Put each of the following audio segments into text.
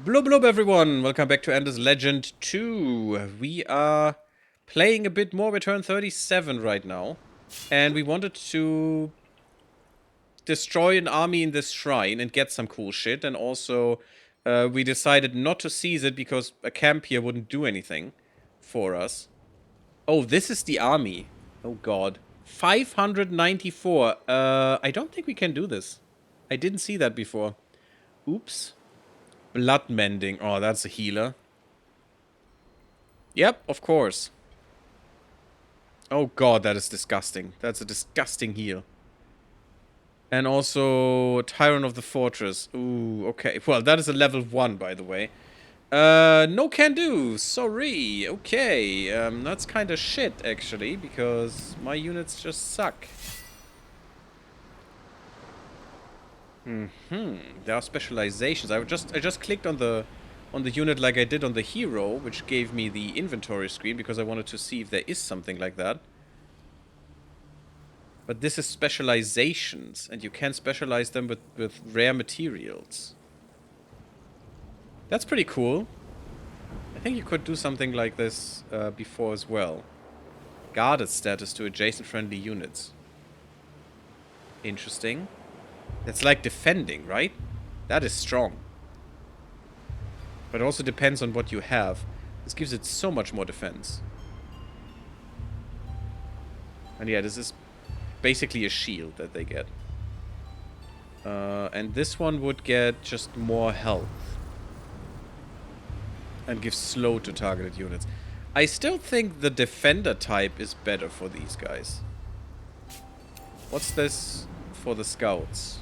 Blub blub everyone, welcome back to Ender's Legend 2. We are playing a bit more Return 37 right now. And we wanted to destroy an army in this shrine and get some cool shit. And also, we decided not to seize it because a camp here wouldn't do anything for us. Oh, this is the army. Oh god. 594. I don't think we can do this. I didn't see that before. Oops. Blood mending. Oh, that's a healer. Yep, of course. Oh god, that is disgusting. That's a disgusting heal. And also, Tyrant of the Fortress. Ooh, okay. Well, that is a level 1, by the way. No can do. Sorry. Okay. That's kind of shit, actually, because my units just suck. There are specializations. I just clicked on the unit like I did on the hero, which gave me the inventory screen because I wanted to see if there is something like that. But this is specializations, and you can specialize them with rare materials. That's pretty cool. I think you could do something like this before as well. Guarded status to adjacent friendly units. Interesting. That's like defending, right? That is strong. But it also depends on what you have. This gives it so much more defense. And yeah, this is basically a shield that they get. And this one would get just more health. And give slow to targeted units. I still think the defender type is better for these guys. What's this for the scouts?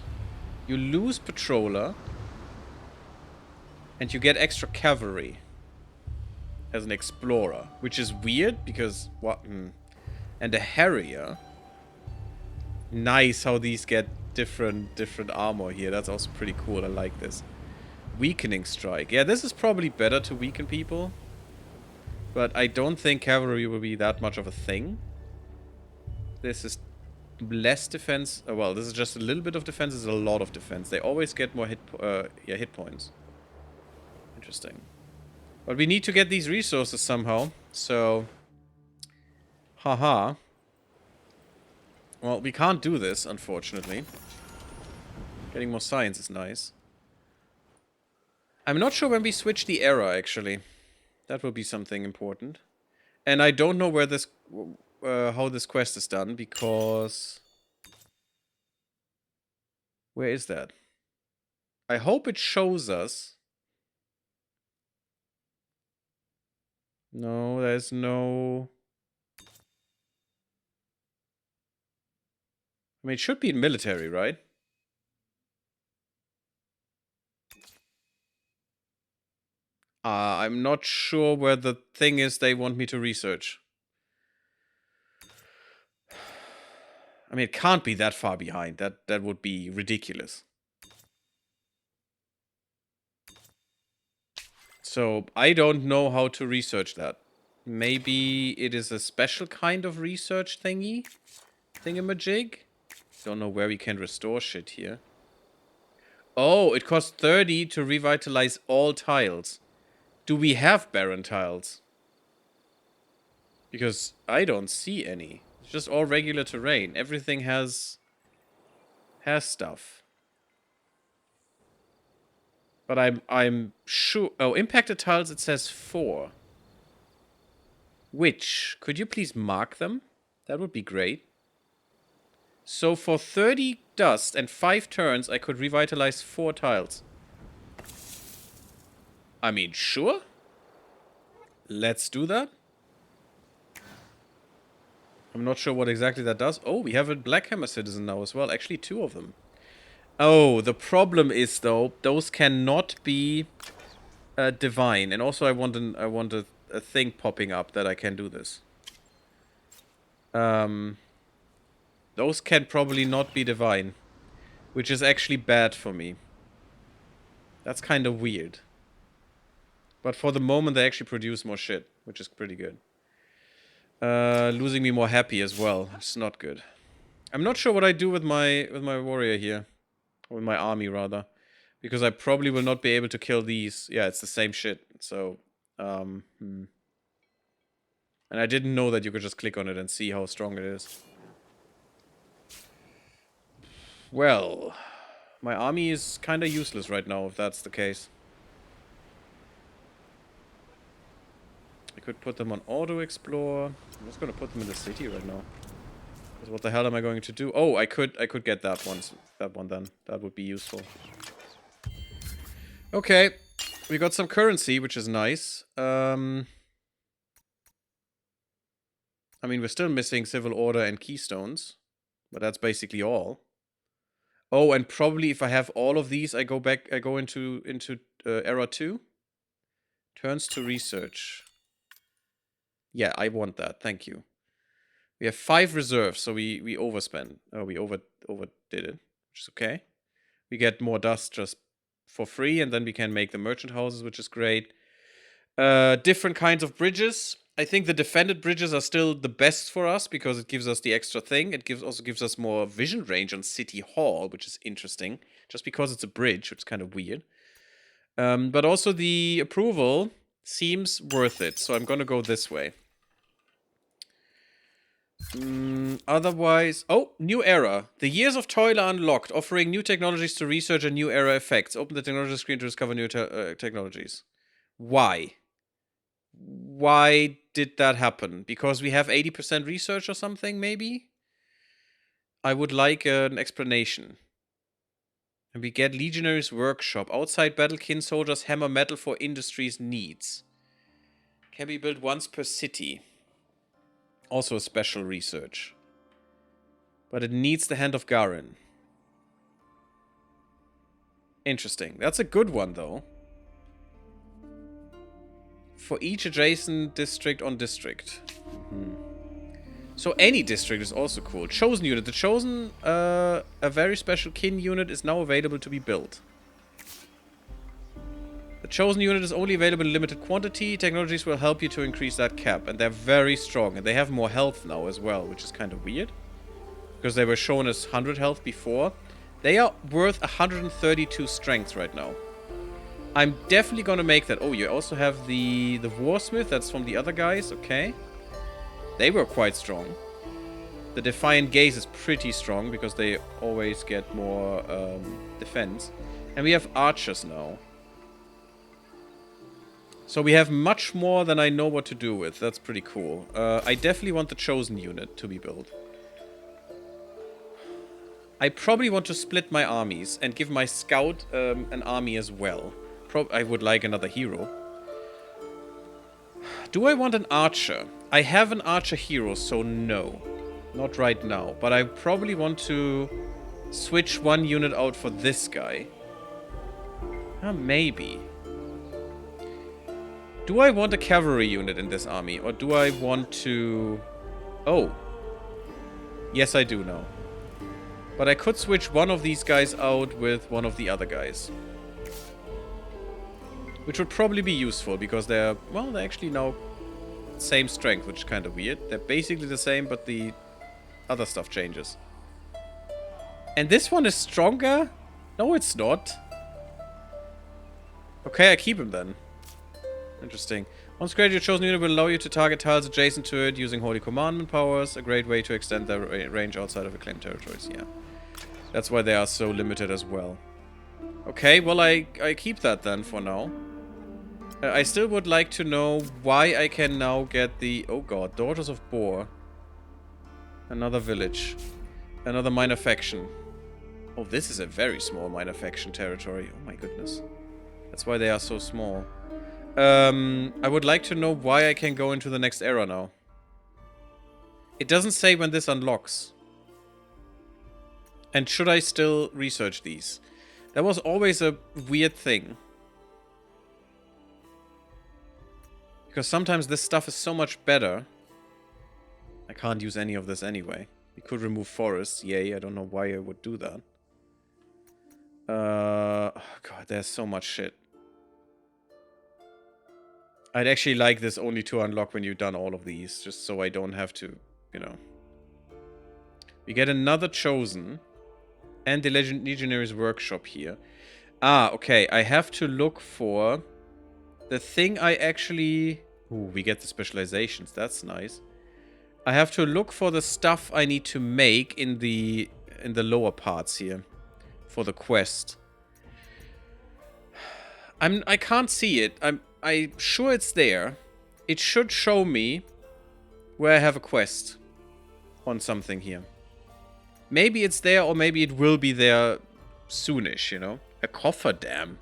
You lose patroller. And you get extra cavalry. As an explorer. Which is weird because what? And a harrier. Nice how these get different armor here. That's also pretty cool. I like this. Weakening strike. Yeah, this is probably better to weaken people. But I don't think cavalry will be that much of a thing. This is less defense. Well, this is just a little bit of defense. This is a lot of defense. They always get more hit points. Interesting. But we need to get these resources somehow. So, haha. Well, we can't do this, unfortunately. Getting more science is nice. I'm not sure when we switch the era, actually. That will be something important. And I don't know where this, how this quest is done, because... Where is that? I hope it shows us. No, there's no... I mean, it should be in military, right? I'm not sure where the thing is they want me to research. I mean, it can't be that far behind. That would be ridiculous. So, I don't know how to research that. Maybe it is a special kind of research thingy? Thingamajig? Don't know where we can restore shit here. Oh, it costs 30 to revitalize all tiles. Do we have barren tiles? Because I don't see any. It's just all regular terrain. Everything has stuff. But I'm sure... Oh, impacted tiles, it says 4. Which? Could you please mark them? That would be great. So for 30 dust and 5 turns, I could revitalize 4 tiles. I mean, sure. Let's do that. I'm not sure what exactly that does. Oh, we have a Blackhammer citizen now as well. Actually, 2 of them. Oh, the problem is, though, those cannot be divine. And also, I want a thing popping up that I can do this. Those can probably not be divine. Which is actually bad for me. That's kind of weird. But for the moment, they actually produce more shit, which is pretty good. Losing me more happy as well. It's not good. I'm not sure what I do with my warrior here. Or with my army, rather. Because I probably will not be able to kill these. Yeah, it's the same shit. So, And I didn't know that you could just click on it and see how strong it is. Well, my army is kind of useless right now, if that's the case. I could put them on auto-explore. I'm just going to put them in the city right now. Because what the hell am I going to do? Oh, I could get that one then. That would be useful. Okay. We got some currency, which is nice. I mean, we're still missing civil order and keystones. But that's basically all. Oh, and probably if I have all of these, I go into era 2. Turns to research. Yeah, I want that. Thank you. We have 5 reserves, so we overspent. Oh, we overdid it, which is okay. We get more dust just for free, and then we can make the merchant houses, which is great. Different kinds of bridges. I think the defended bridges are still the best for us because it gives us the extra thing. It also gives us more vision range on City Hall, which is interesting. Just because it's a bridge, which is kind of weird. But also the approval seems worth it, so I'm gonna go this way. Otherwise... Oh, new era. The years of toil are unlocked, offering new technologies to research and new era effects. Open the technology screen to discover new technologies. Why? Why did that happen? Because we have 80% research or something, maybe? I would like an explanation. And we get Legionaries Workshop. Outside battlekin soldiers hammer metal for industry's needs. Can be built once per city. Also a special research. But it needs the hand of Garin. Interesting. That's a good one, though. For each adjacent district on district. So any district is also cool. Chosen unit. The Chosen, a very special kin unit, is now available to be built. The Chosen unit is only available in limited quantity. Technologies will help you to increase that cap. And they're very strong. And they have more health now as well, which is kind of weird. Because they were shown as 100 health before. They are worth 132 strength right now. I'm definitely gonna make that. Oh, you also have the Warsmith. That's from the other guys. Okay. They were quite strong. The Defiant Gaze is pretty strong because they always get more defense. And we have archers now. So we have much more than I know what to do with. That's pretty cool. I definitely want the Chosen unit to be built. I probably want to split my armies and give my scout an army as well. I would like another hero. Do I want an archer? I have an archer hero, so no. Not right now. But I probably want to switch one unit out for this guy. Maybe. Do I want a cavalry unit in this army? Or do I want to... Oh. Yes, I do now. But I could switch one of these guys out with one of the other guys. Which would probably be useful, because they're... Well, they're actually now same strength, which is kind of weird. They're basically the same, but the other stuff changes. And this one is stronger? No, it's not. Okay, I keep him then. Interesting. Once created, your chosen unit will allow you to target tiles adjacent to it using Holy Commandment powers. A great way to extend their range outside of acclaimed territories. Yeah. That's why they are so limited as well. Okay, well, I keep that then for now. I still would like to know why I can now get the... Oh god, Daughters of Boar. Another village. Another minor faction. Oh, this is a very small minor faction territory. Oh my goodness. That's why they are so small. I would like to know why I can go into the next era now. It doesn't say when this unlocks. And should I still research these? That was always a weird thing. Because sometimes this stuff is so much better. I can't use any of this anyway. We could remove forests. Yay, I don't know why I would do that. Oh god, there's so much shit. I'd actually like this only to unlock when you've done all of these. Just so I don't have to, you know. We get another Chosen. And the Legionaries Workshop here. Ah, okay. I have to look for the thing I actually... Ooh, we get the specializations. That's nice. I have to look for the stuff I need to make in the lower parts here for the quest. I can't see it. I'm sure it's there. It should show me where I have a quest on something here. Maybe it's there, or maybe it will be there soonish, you know? A cofferdam.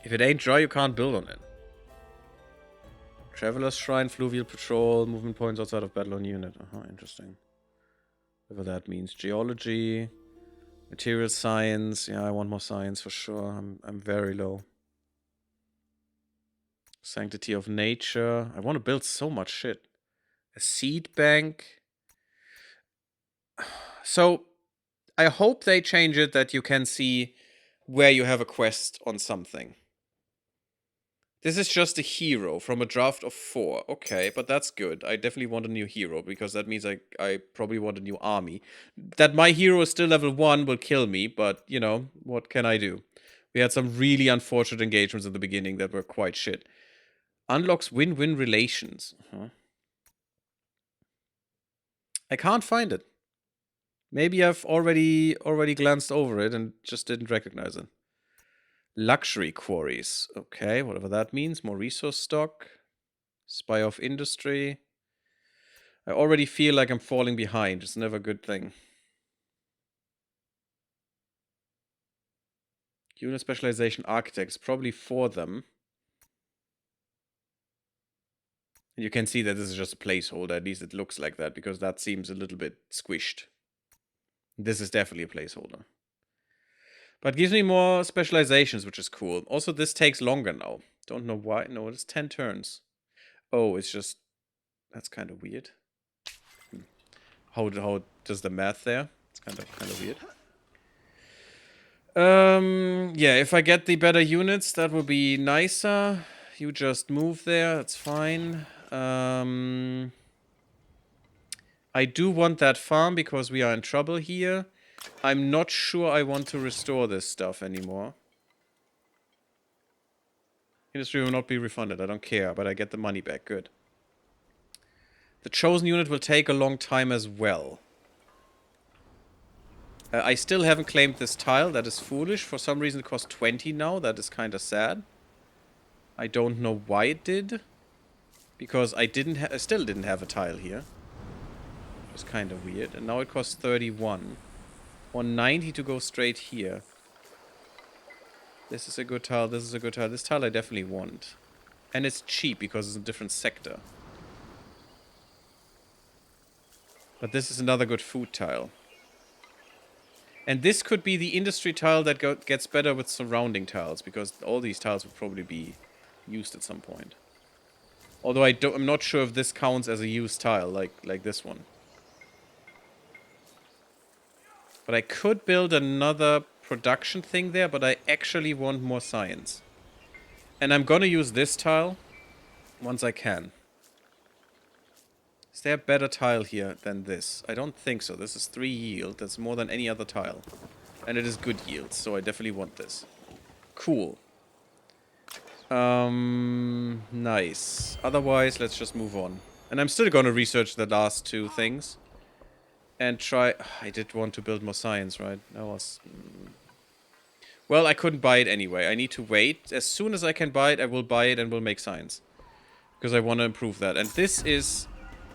If it ain't dry, you can't build on it. Traveler's Shrine, Fluvial Patrol, movement points outside of battle on unit. Interesting. Whatever that means. Geology, material science. Yeah, I want more science for sure. I'm very low. Sanctity of Nature. I want to build so much shit. A seed bank. So, I hope they change it that you can see where you have a quest on something. This is just a hero from a draft of 4. Okay, but that's good. I definitely want a new hero, because that means I probably want a new army. That my hero is still level 1 will kill me, but, you know, what can I do? We had some really unfortunate engagements in the beginning that were quite shit. Unlocks win-win relations. I can't find it. Maybe I've already glanced over it and just didn't recognize it. Luxury quarries. Okay, whatever that means. More resource stock. Spy off industry. I already feel like I'm falling behind. It's never a good thing. Unit specialization architects. Probably for them. And you can see that this is just a placeholder. At least it looks like that, because that seems a little bit squished. This is definitely a placeholder. But it gives me more specializations, which is cool. Also, this takes longer now. Don't know why. No, it's 10 turns. Oh, it's just... That's kind of weird. How does the math there? It's kind of weird. Yeah, if I get the better units, that would be nicer. You just move there. That's fine. I do want that farm because we are in trouble here. I'm not sure I want to restore this stuff anymore. Industry will not be refunded. I don't care, but I get the money back. Good. The chosen unit will take a long time as well. I still haven't claimed this tile. That is foolish. For some reason it costs 20 now. That is kind of sad. I don't know why it did. Because I still didn't have a tile here. It was kind of weird. And now it costs 31. 190 to go straight here. This is a good tile. This is a good tile. This tile I definitely want. And it's cheap because it's a different sector. But this is another good food tile. And this could be the industry tile that gets better with surrounding tiles, because all these tiles will probably be used at some point. Although I'm not sure if this counts as a used tile, like this one. But I could build another production thing there, but I actually want more science. And I'm gonna use this tile once I can. Is there a better tile here than this? I don't think so. This is 3 yield. That's more than any other tile. And it is good yield, so I definitely want this. Cool. Nice. Otherwise, let's just move on. And I'm still gonna research the last 2 things. And try... I did want to build more science, right? That was... Well, I couldn't buy it anyway. I need to wait. As soon as I can buy it, I will buy it and will make science. Because I want to improve that. And this is...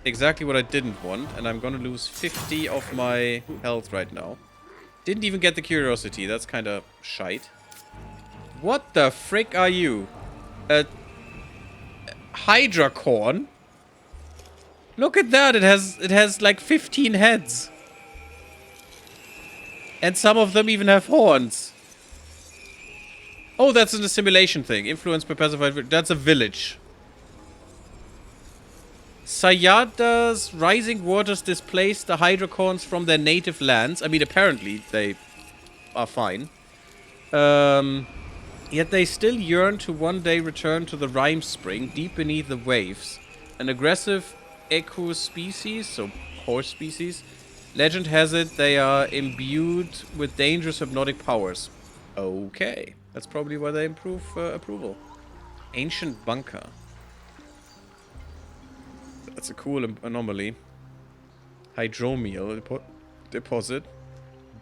exactly what I didn't want, and I'm gonna lose 50 of my health right now. Didn't even get the curiosity, that's kinda shite. What the frick are you? A Hydracorn? Look at that, it has like 15 heads. And some of them even have horns. Oh, that's an assimilation thing. Influenced by pacified... That's a village. Sayada's rising waters displaced the Hydracorns from their native lands. I mean, apparently they are fine. Yet they still yearn to one day return to the Rime Spring deep beneath the waves. An aggressive equus species, so horse species, Legend has it they are imbued with dangerous hypnotic powers. Okay. That's probably why they improve approval. Ancient bunker. That's a cool anomaly. Hydromial deposit.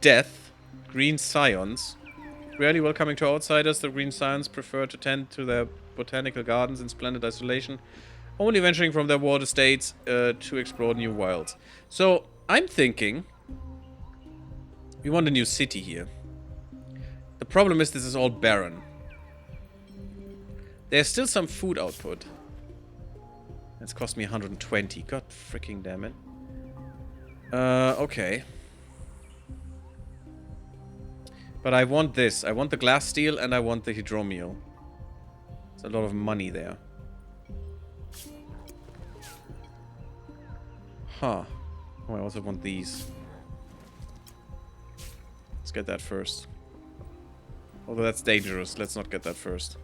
Death. Green scions. Rarely welcoming to outsiders, the green scions prefer to tend to their botanical gardens in splendid isolation, only venturing from their walled estates to explore new wilds. So, I'm thinking we want a new city here. The problem is this is all barren. There's still some food output. That's cost me 120. God freaking damn it. Okay. But I want this. I want the glass steel and I want the hydromial. There's a lot of money there. Huh. Oh, I also want these. Let's get that first. Although that's dangerous. Let's not get that first.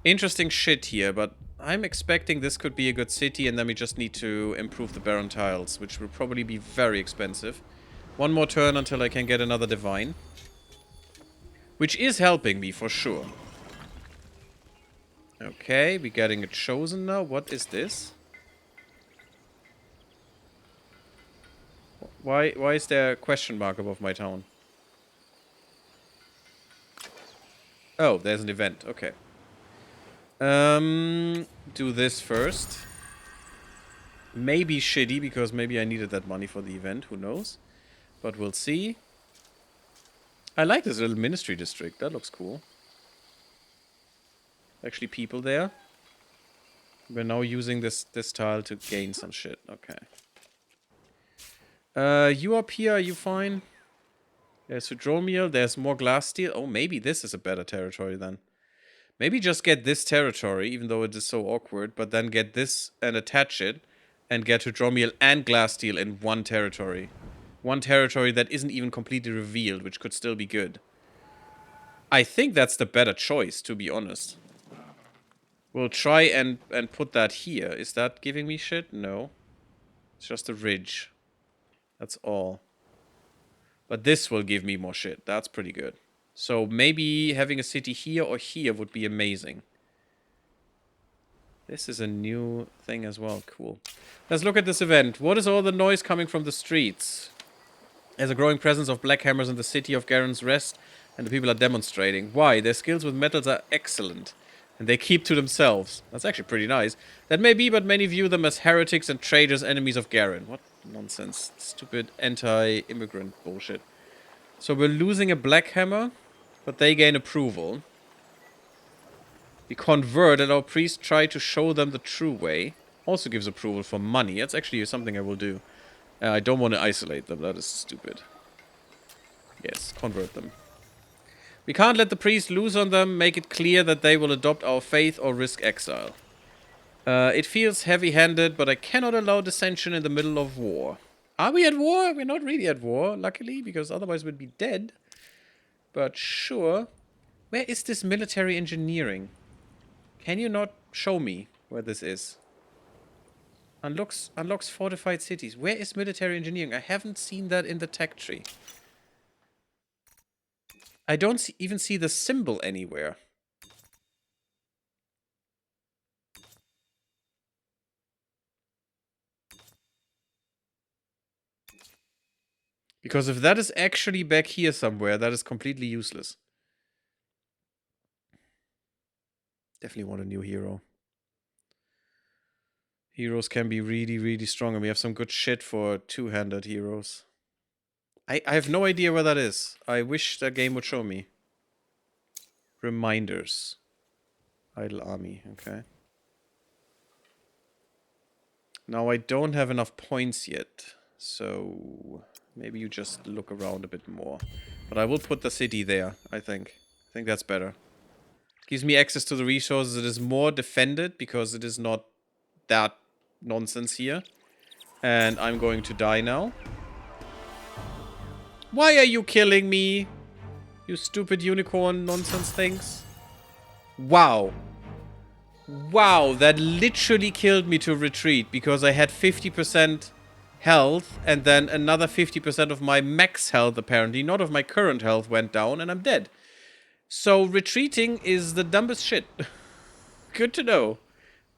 Interesting shit here, but I'm expecting this could be a good city, and then we just need to improve the barren tiles, which will probably be very expensive. One more turn until I can get another divine. Which is helping me, for sure. Okay, we're getting it chosen now. What is this? Why is there a question mark above my town? Oh, there's an event. Okay. Do this first. Maybe shitty, because maybe I needed that money for the event. Who knows? But we'll see. I like this little ministry district. That looks cool. Actually, people there. We're now using this tile to gain some shit. Okay. You up here? Are you fine? There's hydromial. There's more glass steel. Oh, maybe this is a better territory then. Maybe just get this territory, even though it is so awkward, but then get this and attach it, and get hydromial and glass steel in one territory. One territory that isn't even completely revealed, which could still be good. I think that's the better choice, to be honest. We'll try and put that here. Is that giving me shit? No. It's just a ridge. That's all. But this will give me more shit. That's pretty good. So maybe having a city here or here would be amazing. This is a new thing as well. Cool. Let's look at this event. What is all the noise coming from the streets? There's a growing presence of black hammers in the city of Garen's Rest, and the people are demonstrating. Why? Their skills with metals are excellent, and they keep to themselves. That's actually pretty nice. That may be, but many view them as heretics and traitors, enemies of Garen. What nonsense. Stupid anti-immigrant bullshit. So we're losing a black hammer, but they gain approval. We convert, and our priest try to show them the true way. Also gives approval for money. That's actually something I will do. I don't want to isolate them. That is stupid. Yes, convert them. We can't let the priest loose on them. Make it clear that they will adopt our faith or risk exile. It feels heavy-handed, but I cannot allow dissension in the middle of war. Are we at war? We're not really at war, luckily, because otherwise we'd be dead. But sure. Where is this military engineering? Can you not show me where this is? Unlocks fortified cities. Where is military engineering? I haven't seen that in the tech tree. I don't even see the symbol anywhere. Because if that is actually back here somewhere, that is completely useless. Definitely want a new hero. Heroes can be really, really strong, and we have some good shit for two-handed heroes. I have no idea where that is. I wish the game would show me. Reminders. Idle army, okay. Now I don't have enough points yet, so maybe you just look around a bit more. But I will put the city there, I think. I think that's better. Gives me access to the resources. It is more defended because it is not that nonsense here. And I'm going to die now. Why are you killing me? You stupid unicorn nonsense things. Wow. Wow, that literally killed me to retreat because I had 50% health, and then another 50% of my max health, apparently, not of my current health, went down, and I'm dead. So retreating is the dumbest shit. Good to know.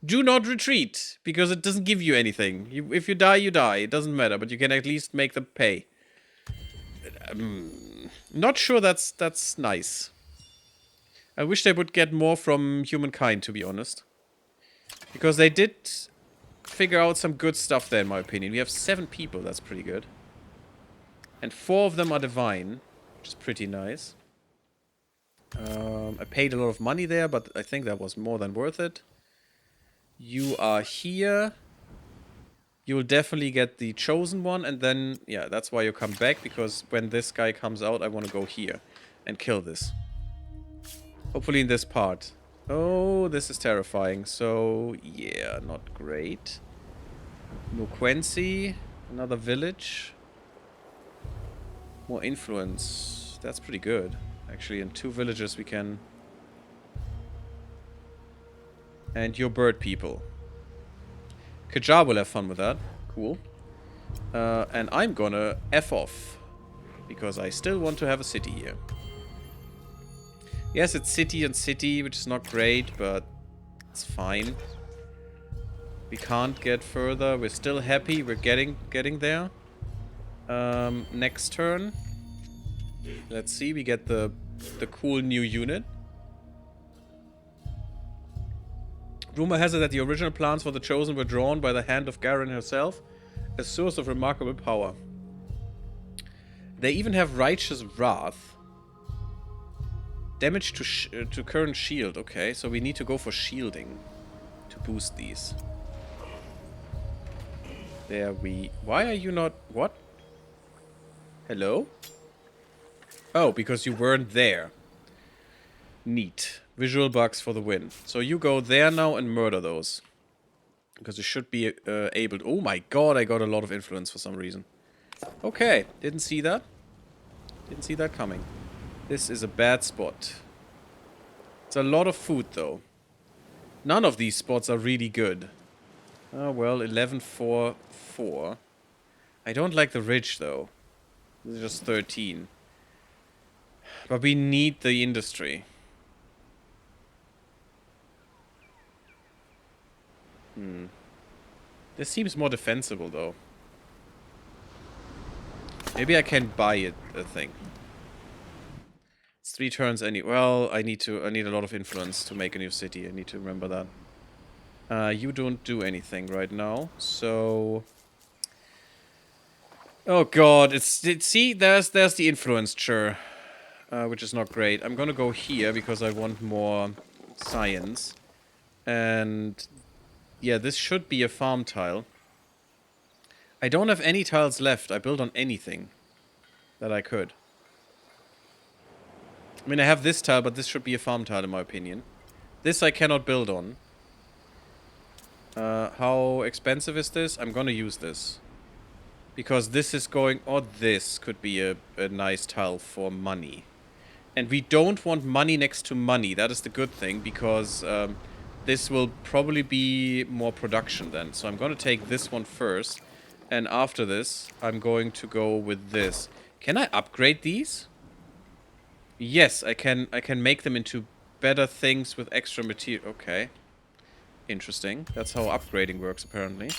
Do not retreat, because it doesn't give you anything. If you die, you die. It doesn't matter, but you can at least make them pay. Not sure that's nice. I wish they would get more from humankind, to be honest. Because they did figure out some good stuff there, in my opinion. We have 7 people, that's pretty good. And 4 of them are divine, which is pretty nice. I paid a lot of money there, but I think that was more than worth it. You are here. You will definitely get the chosen one, and then, yeah, that's why you come back, because when this guy comes out, I want to go here and kill this. Hopefully in this part. Oh, this is terrifying. So, yeah, not great. No Quincy. Another village. More influence. That's pretty good. Actually, in 2 villages we can... And your bird people. Kajar will have fun with that. Cool. And I'm gonna F off. Because I still want to have a city here. Yes, it's city and city, which is not great, but it's fine. We can't get further. We're still happy. We're getting there. Next turn. Let's see. We get the cool new unit. Rumor has it that the original plans for the Chosen were drawn by the hand of Garen herself, a source of remarkable power. They even have Righteous Wrath. Damage to current shield. Okay, so we need to go for shielding to boost these. There we... Why are you not... What? Hello? Oh, because you weren't there. Neat. Visual bugs for the win. So you go there now and murder those. Because you should be able to... Oh my god, I got a lot of influence for some reason. Okay, didn't see that. Didn't see that coming. This is a bad spot. It's a lot of food, though. None of these spots are really good. Oh, well, 11-4-4. I don't like the ridge, though. This is just 13. But we need the industry. This seems more defensible, though. Maybe I can buy it, a thing. It's 3 turns well, I need a lot of influence to make a new city. I need to remember that. You don't do anything right now, so... Oh god, see, there's the influence, sure. Which is not great. I'm gonna go here because I want more science. And... yeah, this should be a farm tile. I don't have any tiles left. I built on anything that I could. I mean, I have this tile, but this should be a farm tile in my opinion. This I cannot build on. How expensive is this? I'm gonna use this. Because this is going... or this could be a nice tile for money. And we don't want money next to money. That is the good thing, because this will probably be more production then. So I'm gonna take this one first. And after this, I'm going to go with this. Can I upgrade these? Yes, I can make them into better things with extra material. Okay. Interesting. That's how upgrading works, apparently.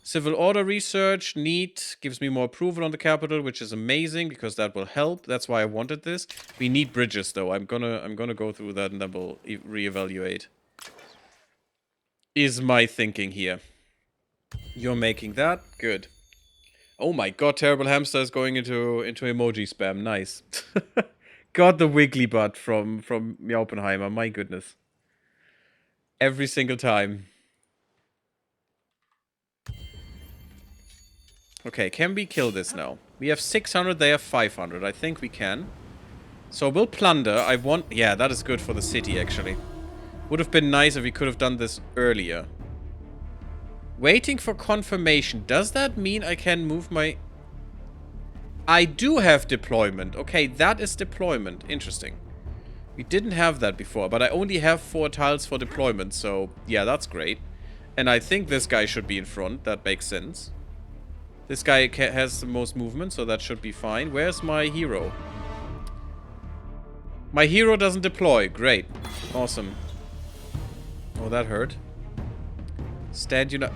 Civil order research, neat. Gives me more approval on the capital, which is amazing, because that will help. That's why I wanted this. We need bridges, though. I'm gonna go through that, and then we'll reevaluate. Is my thinking here. You're making that? Good. Oh my god, Terrible Hamster is going into emoji spam. Nice. Got the wiggly butt from Oppenheimer. My goodness. Every single time. Okay, can we kill this now? We have 600, they have 500. I think we can. So we'll plunder. I want... yeah, that is good for the city, actually. Would have been nice if we could have done this earlier. Waiting for confirmation. Does that mean I can move my... I do have deployment. Okay, that is deployment. Interesting. We didn't have that before, but I only have 4 tiles for deployment, so yeah, that's great. And I think this guy should be in front. That makes sense. This guy has the most movement, so that should be fine. Where's my hero? My hero doesn't deploy. Great. Awesome. Oh, that hurt. Stand unite.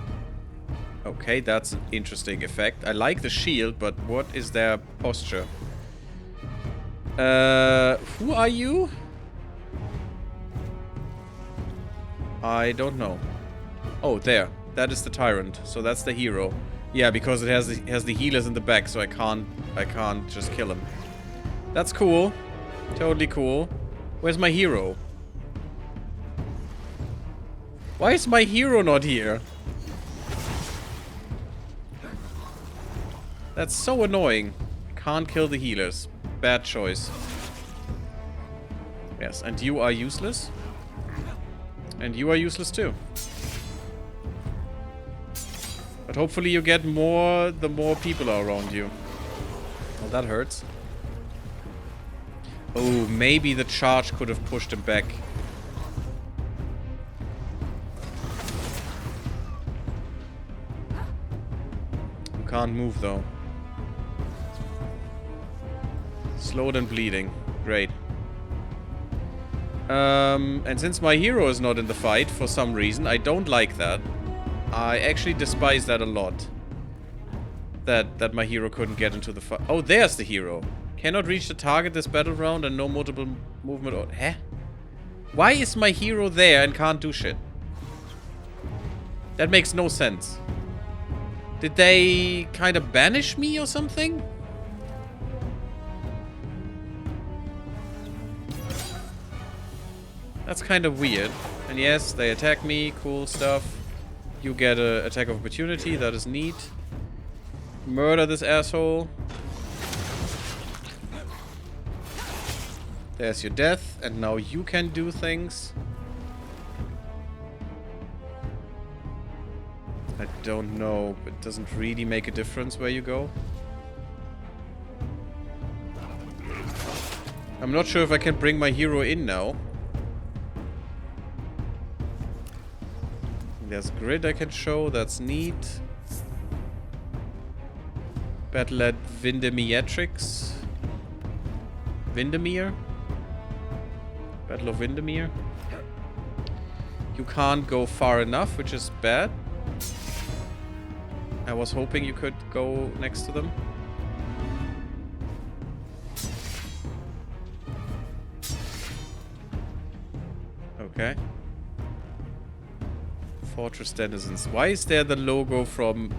Okay, that's an interesting effect. I like the shield, but what is their posture? Who are you? I don't know. Oh, there. That is the tyrant. So that's the hero. Yeah, because it has the healers in the back, so I can't just kill him. That's cool. Totally cool. Where's my hero? Why is my hero not here? That's so annoying. Can't kill the healers. Bad choice. Yes, and you are useless. And you are useless too. But hopefully you get more the more people are around you. Well, that hurts. Oh, maybe the charge could have pushed him back. You can't move though. Slowed and bleeding. Great. And since my hero is not in the fight for some reason, I don't like that. I actually despise that a lot. That my hero couldn't get into the fight. Oh, there's the hero. Cannot reach the target this battle round and no multiple movement or... Huh? Why is my hero there and can't do shit? That makes no sense. Did they kind of banish me or something? That's kind of weird. And yes, they attack me. Cool stuff. You get an attack of opportunity. That is neat. Murder this asshole. There's your death. And now you can do things. I don't know. It doesn't really make a difference where you go. I'm not sure if I can bring my hero in now. There's grid I can show, that's neat. Battle at Vindemiatrix. Vindemir? Battle of Vindemir. You can't go far enough, which is bad. I was hoping you could go next to them. Okay. Fortress denizens. Why is there the logo from...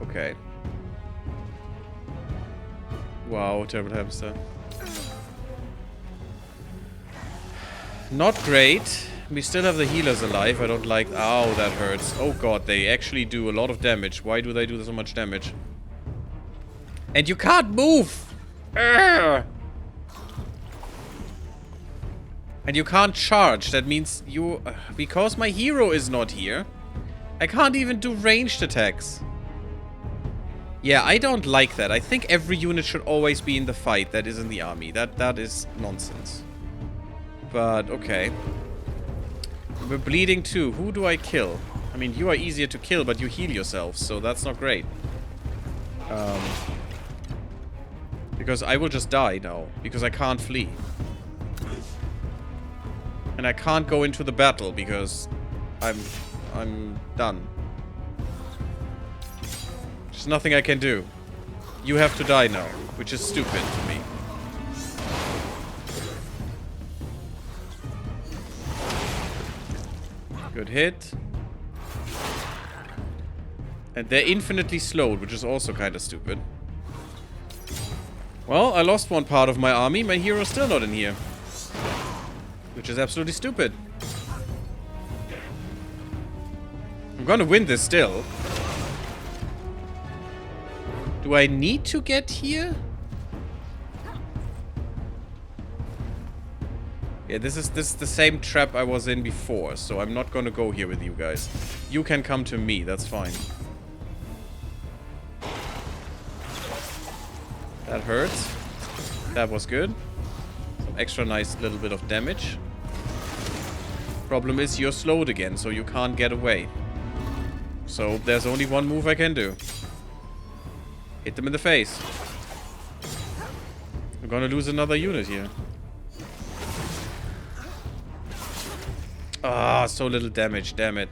Okay. Wow, terrible hamster. Not great. We still have the healers alive. I don't like... Ow, that hurts. Oh god, they actually do a lot of damage. Why do they do so much damage? And you can't move! Urgh! And you can't charge. That means you... because my hero is not here, I can't even do ranged attacks. Yeah, I don't like that. I think every unit should always be in the fight that is in the army. That is nonsense. But, okay. We're bleeding too. Who do I kill? I mean, you are easier to kill, but you heal yourself, so that's not great. Because I will just die now. Because I can't flee. And I can't go into the battle because I'm done. There's nothing I can do. You have to die now, which is stupid to me. Good hit. And they're infinitely slowed, which is also kind of stupid. Well, I lost one part of my army. My hero's still not in here. Which is absolutely stupid. I'm gonna win this still. Do I need to get here? Yeah, this is the same trap I was in before, so I'm not gonna go here with you guys. You can come to me, that's fine. That hurts. That was good. Some extra nice little bit of damage. Problem is you're slowed again, so you can't get away. So there's only one move I can do. Hit them in the face. I'm gonna lose another unit here. Ah, so little damage, damn it.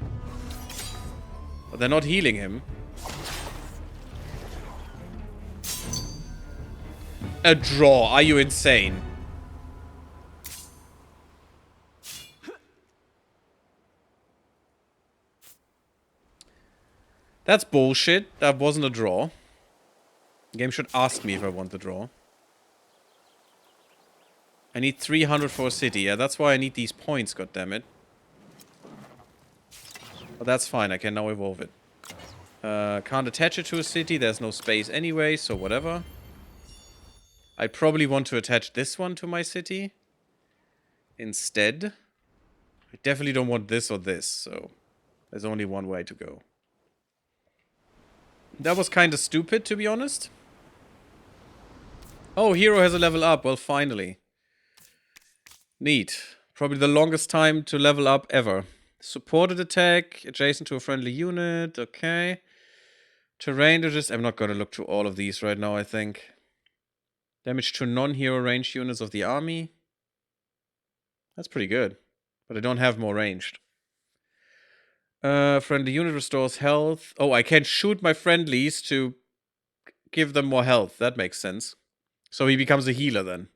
But they're not healing him. A draw, are you insane? That's bullshit. That wasn't a draw. The game should ask me if I want the draw. I need 300 for a city. Yeah, that's why I need these points, goddammit. But that's fine, I can now evolve it. Can't attach it to a city, there's no space anyway, so whatever. I probably want to attach this one to my city instead. I definitely don't want this or this, so there's only one way to go. That was kind of stupid, to be honest. Oh, hero has a level up. Well, finally. Neat. Probably the longest time to level up ever. Supported attack, adjacent to a friendly unit. Okay. Terrain to just... I'm not going to look through all of these right now, I think. Damage to non-hero ranged units of the army. That's pretty good. But I don't have more ranged. Friendly unit restores health. Oh, I can shoot my friendlies to give them more health. That makes sense. So he becomes a healer then.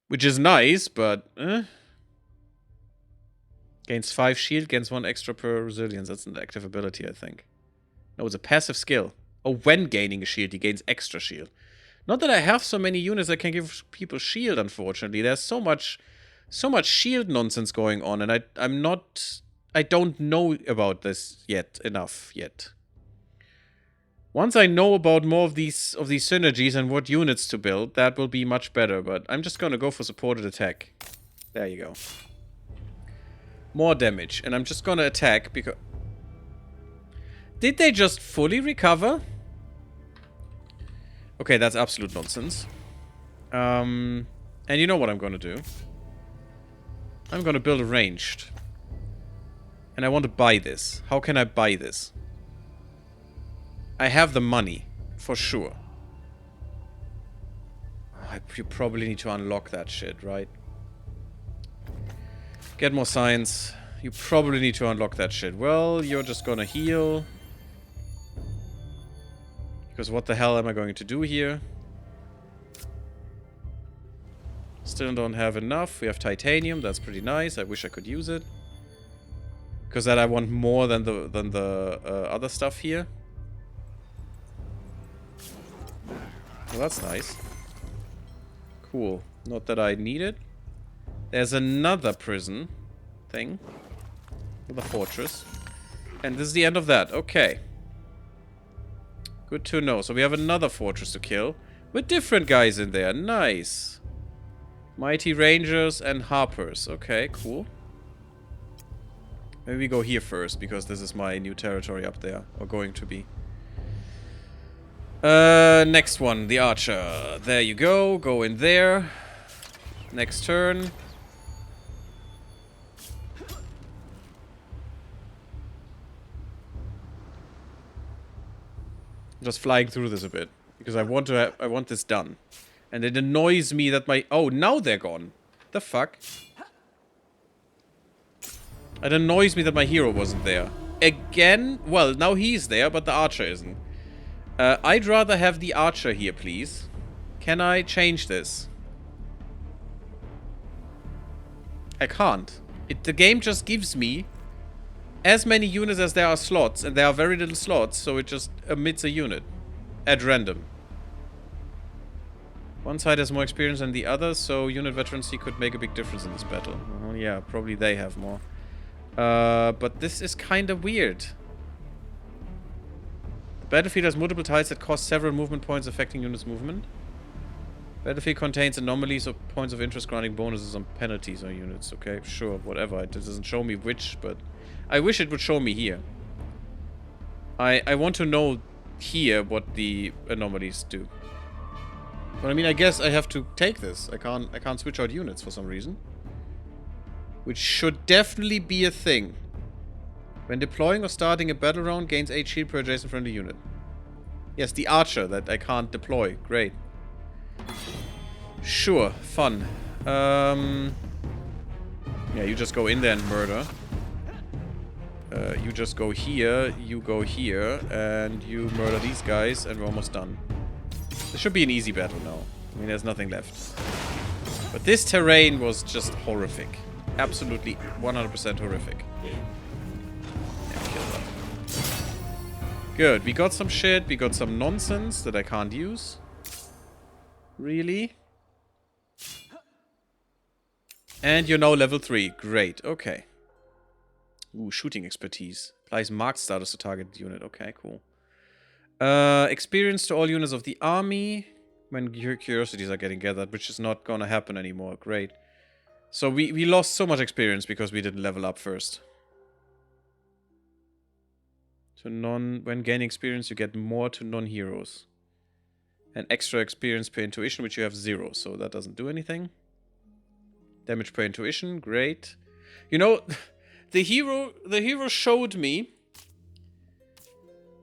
Which is nice, but... Gains 5 shield, gains 1 extra per resilience. That's an active ability, I think. No, it's a passive skill. Oh, when gaining a shield, he gains extra shield. Not that I have so many units that can give people shield, unfortunately. There's so much shield nonsense going on, and I don't know about this enough yet. Once I know about more of these synergies and what units to build, that will be much better, but I'm just gonna go for supported attack. There you go. More damage, and I'm just gonna attack because... Did they just fully recover? Okay, that's absolute nonsense. And you know what I'm gonna do? I'm gonna build a ranged. And I want to buy this. How can I buy this? I have the money, for sure. You probably need to unlock that shit, right? Get more science. You probably need to unlock that shit. Well, you're just gonna heal. Because what the hell am I going to do here? Still don't have enough. We have titanium. That's pretty nice. I wish I could use it. Because that I want more than the other stuff here. Well, that's nice. Cool. Not that I need it. There's another prison thing. The fortress. And this is the end of that. Okay. Good to know. So we have another fortress to kill. With different guys in there. Nice. Mighty Rangers and Harpers. Okay, cool. Maybe we go here first, because this is my new territory up there. Or going to be. Next one. The Archer. There you go. Go in there. Next turn. Just flying through this a bit. Because I want this done. And it annoys me that my... Oh, now they're gone. The fuck? It annoys me that my hero wasn't there. Again? Well, now he's there, but the Archer isn't. I'd rather have the Archer here, please. Can I change this? I can't. The game just gives me as many units as there are slots, and there are very little slots, so it just emits a unit at random. One side has more experience than the other, so unit veterancy could make a big difference in this battle. Well, yeah, probably they have more. But this is kind of weird. The battlefield has multiple tiles that cost several movement points, affecting units' movement. Battlefield contains anomalies or points of interest granting bonuses on penalties on units. Okay, sure, whatever. It doesn't show me which, but I wish it would show me here. I want to know here what the anomalies do. But I mean, I guess I have to take this. I can't switch out units for some reason. Which should definitely be a thing. When deploying or starting a battle round, gains 8 shield per adjacent friendly unit. Yes, the archer that I can't deploy. Great. Sure, fun. Yeah, you just go in there and murder. You just go here, you go here, and you murder these guys, and we're almost done. This should be an easy battle now. I mean, there's nothing left. But this terrain was just horrific. Absolutely 100% horrific. Yeah, kill that. Good, we got some shit, we got some nonsense that I can't use. Really? And you're now level 3. Great, okay. Ooh, shooting expertise. Applies marked status to target unit. Okay, cool. Experience to all units of the army when your curiosities are getting gathered, which is not gonna happen anymore. Great. So we lost so much experience because we didn't level up first. When gaining experience, you get more to non-heroes. And extra experience per intuition, which you have 0, so that doesn't do anything. Damage per intuition, great. You know, the hero showed me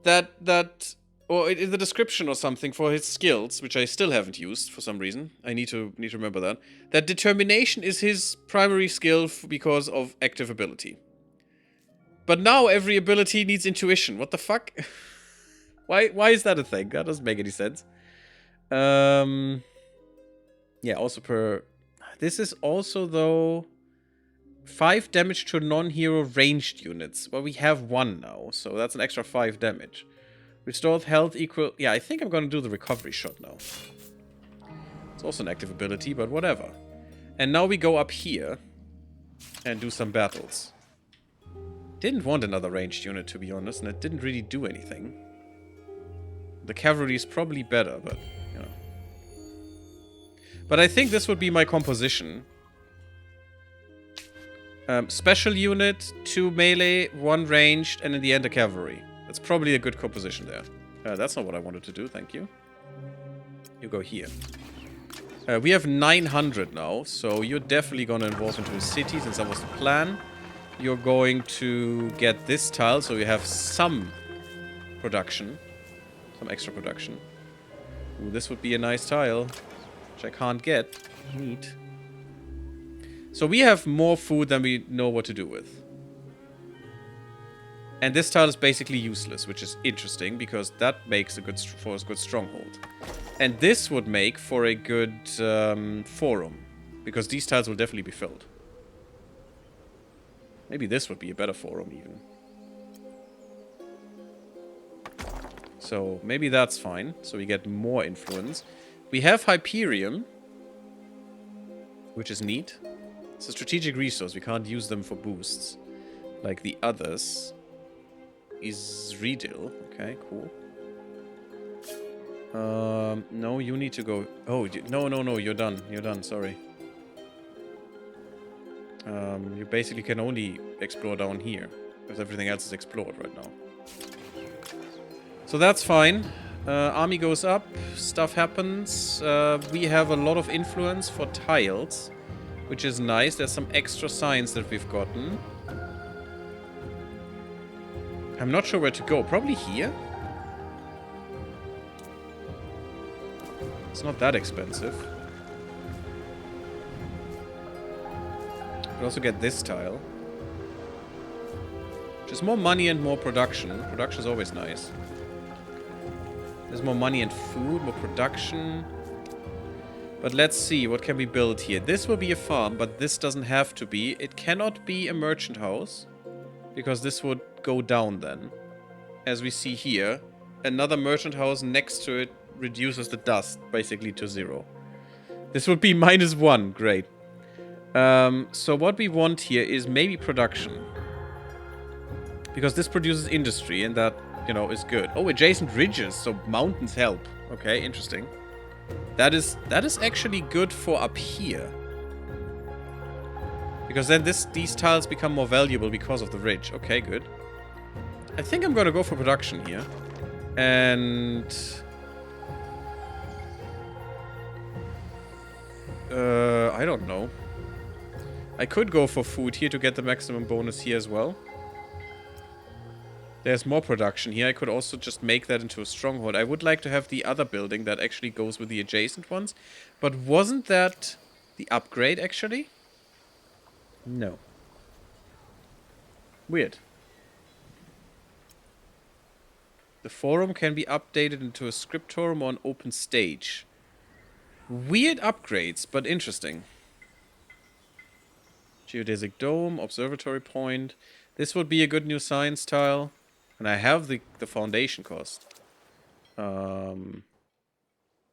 that or in the description or something for his skills, which I still haven't used for some reason. I need to remember that. That determination is his primary skill because of active ability. But now every ability needs intuition. What the fuck? Why is that a thing? That doesn't make any sense. Yeah, also per... This is also, though... 5 damage to non-hero ranged units. Well, we have 1 now, so that's an extra 5 damage. Restored health equal... Yeah, I think I'm gonna do the recovery shot now. It's also an active ability, but whatever. And now we go up here and do some battles. Didn't want another ranged unit, to be honest, and it didn't really do anything. The cavalry is probably better, but, you know. But I think this would be my composition. Special unit, 2 melee, 1 ranged, and in the end a cavalry. That's probably a good composition there. That's not what I wanted to do, thank you. You go here. We have 900 now, so you're definitely going to evolve into a city, since that was the plan. You're going to get this tile, so you have some production. Some extra production. Ooh, this would be a nice tile, which I can't get. Neat. So we have more food than we know what to do with. And this tile is basically useless, which is interesting, because that makes a good stronghold. And this would make for a good forum, because these tiles will definitely be filled. Maybe this would be a better forum, even. So, maybe that's fine. So we get more influence. We have Hyperion, which is neat. It's a strategic resource. We can't use them for boosts, like the others. Is Redil. Okay, cool. No, you need to go... Oh, no, you're done. You're done, sorry. You basically can only explore down here, because everything else is explored right now. So that's fine. Army goes up, stuff happens. We have a lot of influence for tiles, which is nice. There's some extra science that we've gotten. I'm not sure where to go. Probably here? It's not that expensive. We also get this tile. Just more money and more production. Production is always nice. There's more money and food, more production. But let's see, what can we build here? This will be a farm, but this doesn't have to be. It cannot be a merchant house, because this would go down then. As we see here, another merchant house next to it reduces the dust basically to 0. This would be -1, great. So what we want here is maybe production. Because this produces industry, and that, you know, is good. Oh, adjacent ridges, so mountains help. Okay, interesting. That is actually good for up here. Because then these tiles become more valuable because of the ridge. Okay, good. I think I'm gonna go for production here. And... I don't know. I could go for food here to get the maximum bonus here as well. There's more production here. I could also just make that into a stronghold. I would like to have the other building that actually goes with the adjacent ones. But wasn't that the upgrade, actually? No. Weird. The forum can be updated into a scriptorum or an open stage. Weird upgrades, but interesting. Geodesic dome, observatory point. This would be a good new science tile. And I have the foundation cost.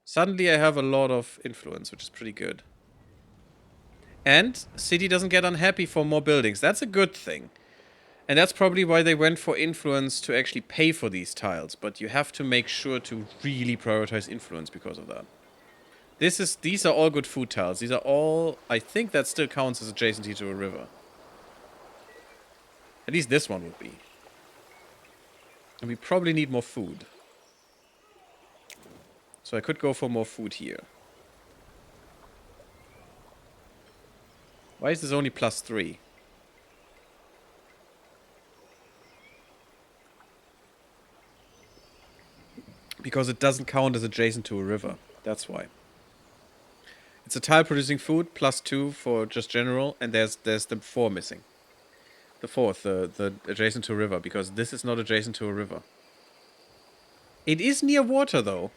Suddenly I have a lot of influence, which is pretty good. And city doesn't get unhappy for more buildings. That's a good thing. And that's probably why they went for influence to actually pay for these tiles. But you have to make sure to really prioritize influence because of that. These are all good food tiles. These are all... I think that still counts as adjacency to a river. At least this one would be. And we probably need more food. So I could go for more food here. Why is this only +3? Because it doesn't count as adjacent to a river. That's why. It's a tile producing food, +2 for just general, and there's the 4 missing. The 4th, the adjacent to a river, because this is not adjacent to a river. It is near water, though.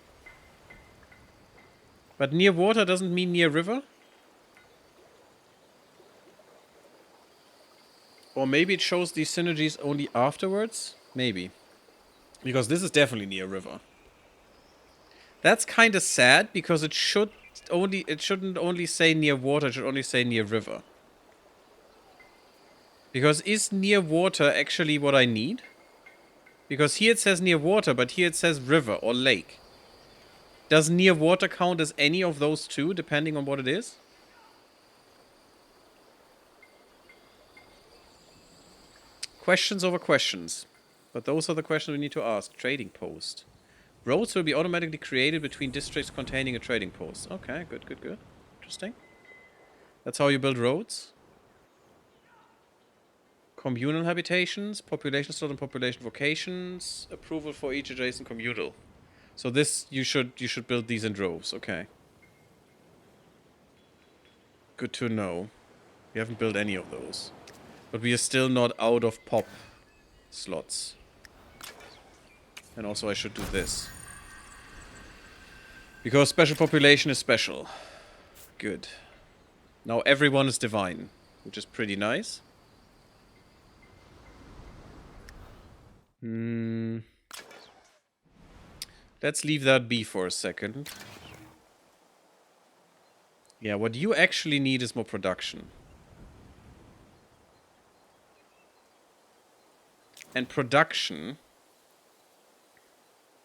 But near water doesn't mean near river? Or maybe it shows these synergies only afterwards? Maybe. Because this is definitely near river. That's kind of sad, because it shouldn't only say near water, it should only say near river. Because is near water actually what I need? Because here it says near water, but here it says river or lake. Does near water count as any of those two, depending on what it is? Questions over questions. But those are the questions we need to ask. Trading post. Roads will be automatically created between districts containing a trading post. Okay, good, good, good. Interesting. That's how you build roads. Communal habitations, population slot and population vocations. Approval for each adjacent communal. So this, you should build these in droves. Okay. Good to know. We haven't built any of those. But we are still not out of pop slots. And also I should do this. Because special population is special. Good. Now everyone is divine, which is pretty nice. Let's leave that be for a second. Yeah, what you actually need is more production. And production...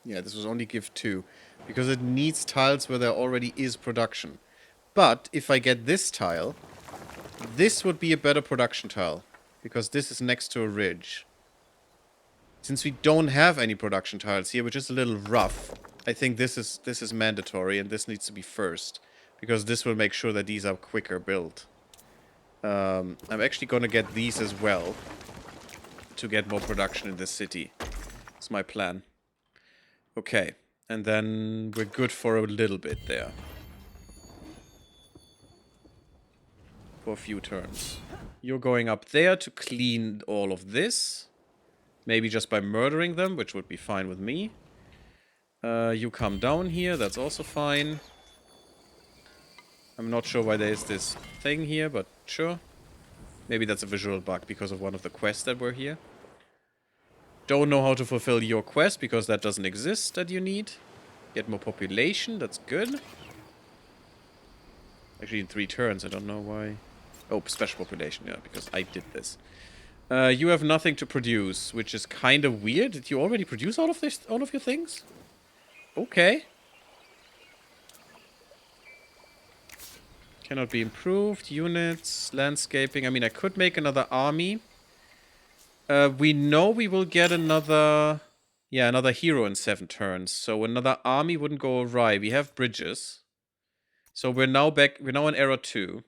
Yeah, this was only give 2. Because it needs tiles where there already is production. But if I get this tile, this would be a better production tile. Because this is next to a ridge. Since we don't have any production tiles here, which is a little rough, I think this is mandatory and this needs to be first. Because this will make sure that these are quicker built. I'm actually gonna get these as well. To get more production in this city. That's my plan. Okay. And then we're good for a little bit there. For a few turns. You're going up there to clean all of this. Maybe just by murdering them, which would be fine with me. You come down here, that's also fine. I'm not sure why there's this thing here, but sure. Maybe that's a visual bug because of one of the quests that were here. Don't know how to fulfill your quest because that doesn't exist that you need. Get more population, that's good. Actually in 3 turns, I don't know why. Oh, special population, yeah, because I did this. You have nothing to produce, which is kind of weird. Did you already produce all of your things? Okay. Cannot be improved. Units, landscaping. I mean, I could make another army. We know we will get another... Yeah, another hero in 7 turns. So another army wouldn't go awry. We have bridges. So we're now back... We're now in era 2.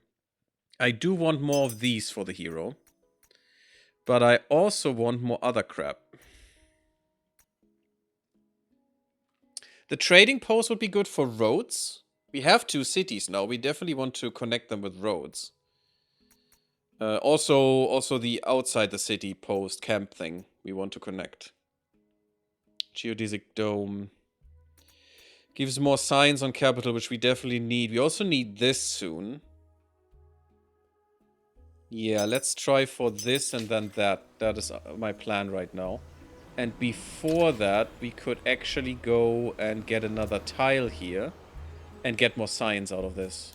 I do want more of these for the hero. But I also want more other crap. The trading post would be good for roads. We have 2 cities now. We definitely want to connect them with roads. Also the outside the city post camp thing we want to connect. Geodesic dome. Gives more signs on capital, which we definitely need. We also need this soon. Yeah, let's try for this and then that. That is my plan right now. And before that, we could actually go and get another tile here. And get more science out of this.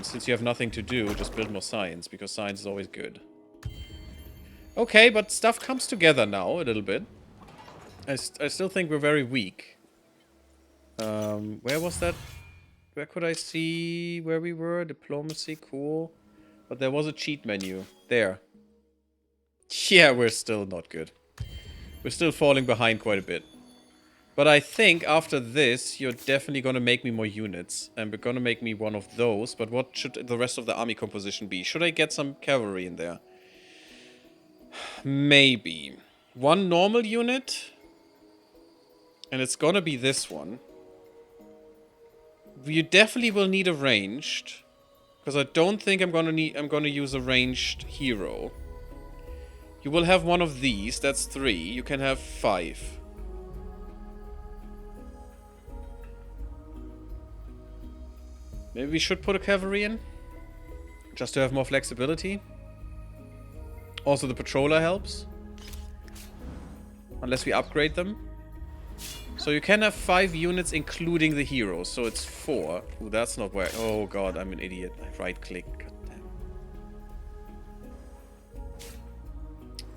Since you have nothing to do, just build more science, because science is always good. Okay, but stuff comes together now, a little bit. I still think we're very weak. Where was that? Where could I see where we were? Diplomacy, cool. But there was a cheat menu. There. Yeah, we're still not good. We're still falling behind quite a bit. But I think after this, you're definitely going to make me more units. And we're going to make me one of those. But what should the rest of the army composition be? Should I get some cavalry in there? Maybe. One normal unit. And it's going to be this one. You definitely will need a ranged. Because I don't think I'm going to use a ranged hero. You will have one of these. That's 3. You can have 5. Maybe we should put a cavalry in. Just to have more flexibility. Also, the patroller helps. Unless we upgrade them. So you can have 5 units including the heroes. So it's 4. Ooh, that's not where... Oh god, I'm an idiot. I right-click. God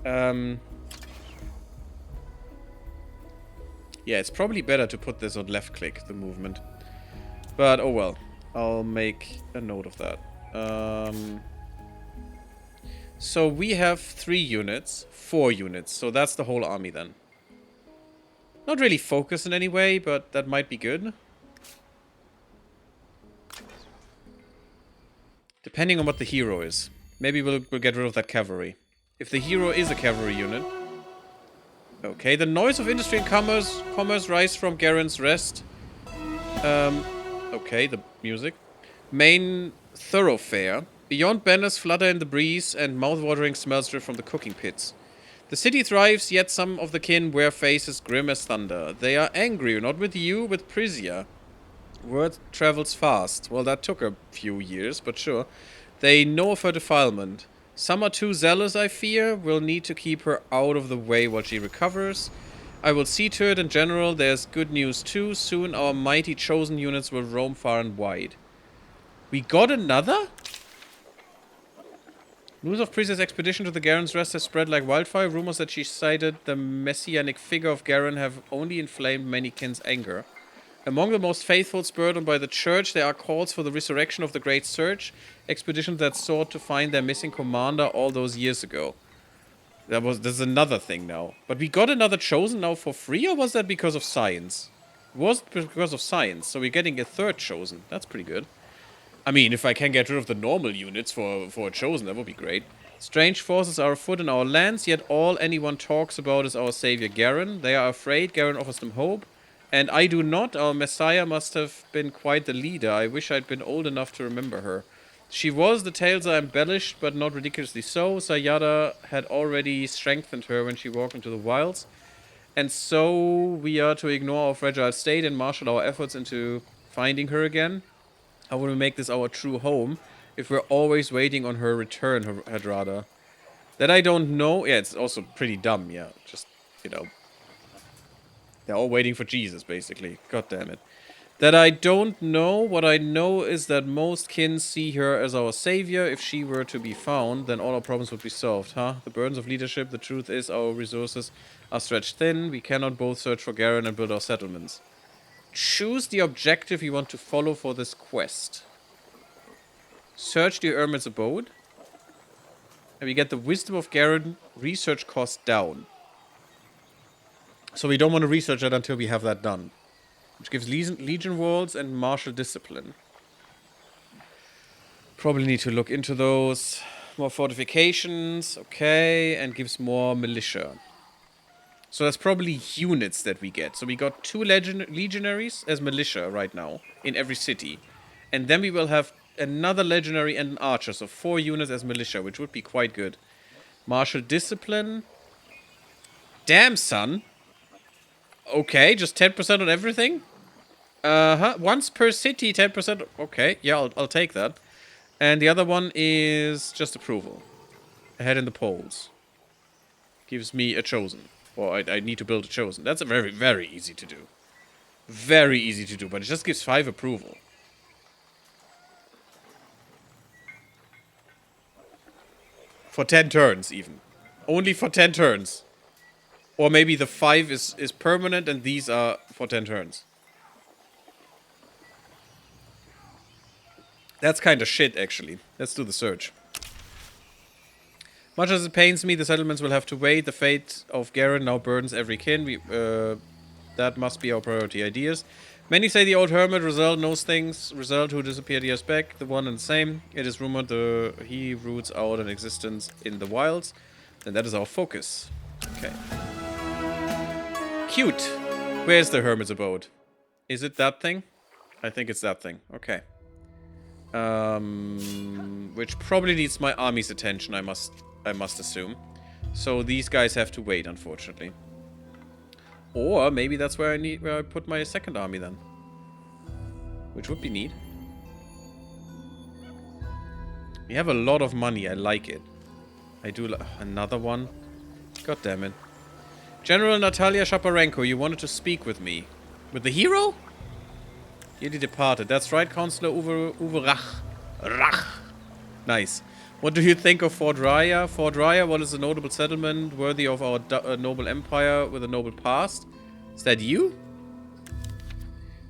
damn. Yeah, it's probably better to put this on left-click, the movement. But, oh well. I'll make a note of that. So we have 3 units, 4 units. So that's the whole army then. Not really focused in any way, but that might be good. Depending on what the hero is. Maybe we'll get rid of that cavalry. If the hero is a cavalry unit. Okay, the noise of industry and commerce rise from Garen's rest. Okay, the music. Main thoroughfare. Beyond banners flutter in the breeze and mouth-watering smells drip from the cooking pits. The city thrives, yet some of the kin wear faces grim as thunder. They are angry, not with you, with Prisia. Word travels fast. Well, that took a few years, but sure. They know of her defilement. Some are too zealous, I fear. We'll need to keep her out of the way while she recovers. I will see to it in general. There's good news too. Soon our mighty chosen units will roam far and wide. We got another? News of Prisia's expedition to the Garen's Rest has spread like wildfire. Rumors that she sighted the messianic figure of Garen have only inflamed many kin's anger. Among the most faithful spurred on by the church, there are calls for the resurrection of the Great Search, expeditions that sought to find their missing commander all those years ago. There's another thing now. But we got another chosen now for free, or was that because of science? It was because of science, so we're getting a 3rd chosen. That's pretty good. I mean, if I can get rid of the normal units for a chosen, that would be great. Strange forces are afoot in our lands, yet all anyone talks about is our savior Garen. They are afraid, Garen offers them hope. And I do not. Our messiah must have been quite the leader. I wish I'd been old enough to remember her. She was, the tales are embellished, but not ridiculously so. Sayada had already strengthened her when she walked into the wilds. And so we are to ignore our fragile state and marshal our efforts into finding her again. How will we make this our true home if we're always waiting on her return, Hadrada? That I don't know. Yeah, it's also pretty dumb, yeah. Just, you know. They're all waiting for Jesus, basically. God damn it. That I don't know. What I know is that most kin see her as our savior. If she were to be found, then all our problems would be solved, huh? The burdens of leadership. The truth is our resources are stretched thin. We cannot both search for Garen and build our settlements. Choose the objective you want to follow for this quest. Search the Hermit's abode. And we get the wisdom of Garen. Research cost down. So we don't want to research it until we have that done. Which gives Legion Walls and Martial Discipline. Probably need to look into those. More fortifications. Okay. And gives more militia. So that's probably units that we get. So we got 2 legionaries as militia right now in every city. And then we will have another legionary and an archer. So 4 units as militia, which would be quite good. Martial discipline. Damn, son. Okay, just 10% on everything? Uh-huh. Once per city, 10%. Okay, yeah, I'll take that. And the other one is just approval. Ahead in the polls. Gives me a chosen. Or I need to build a chosen. That's a very, very easy to do. Very easy to do, but it just gives 5 approval. For 10 turns, even. Only for 10 turns. Or maybe the 5 is permanent and these are for 10 turns. That's kind of shit, actually. Let's do the search. Much as it pains me, the settlements will have to wait. The fate of Garen now burdens every kin. That must be our priority. Ideas. Many say the old hermit, Rizal, knows things. Rizal, who disappeared years back, the one and the same. It is rumored he roots out an existence in the wilds. And that is our focus. Okay. Cute. Where's the hermit's abode? Is it that thing? I think it's that thing. Okay. Which probably needs my army's attention, I must assume. So these guys have to wait, unfortunately. Or maybe that's where I put my second army then. Which would be neat. We have a lot of money, I like it. I do another one. God damn it. General Natalia Shaparenko, you wanted to speak with me. With the hero? Dearly departed. That's right, Counselor Uwe Rach. Nice. What do you think of Fort Raya? Fort Raya, what is a notable settlement worthy of our noble empire with a noble past? Is that you?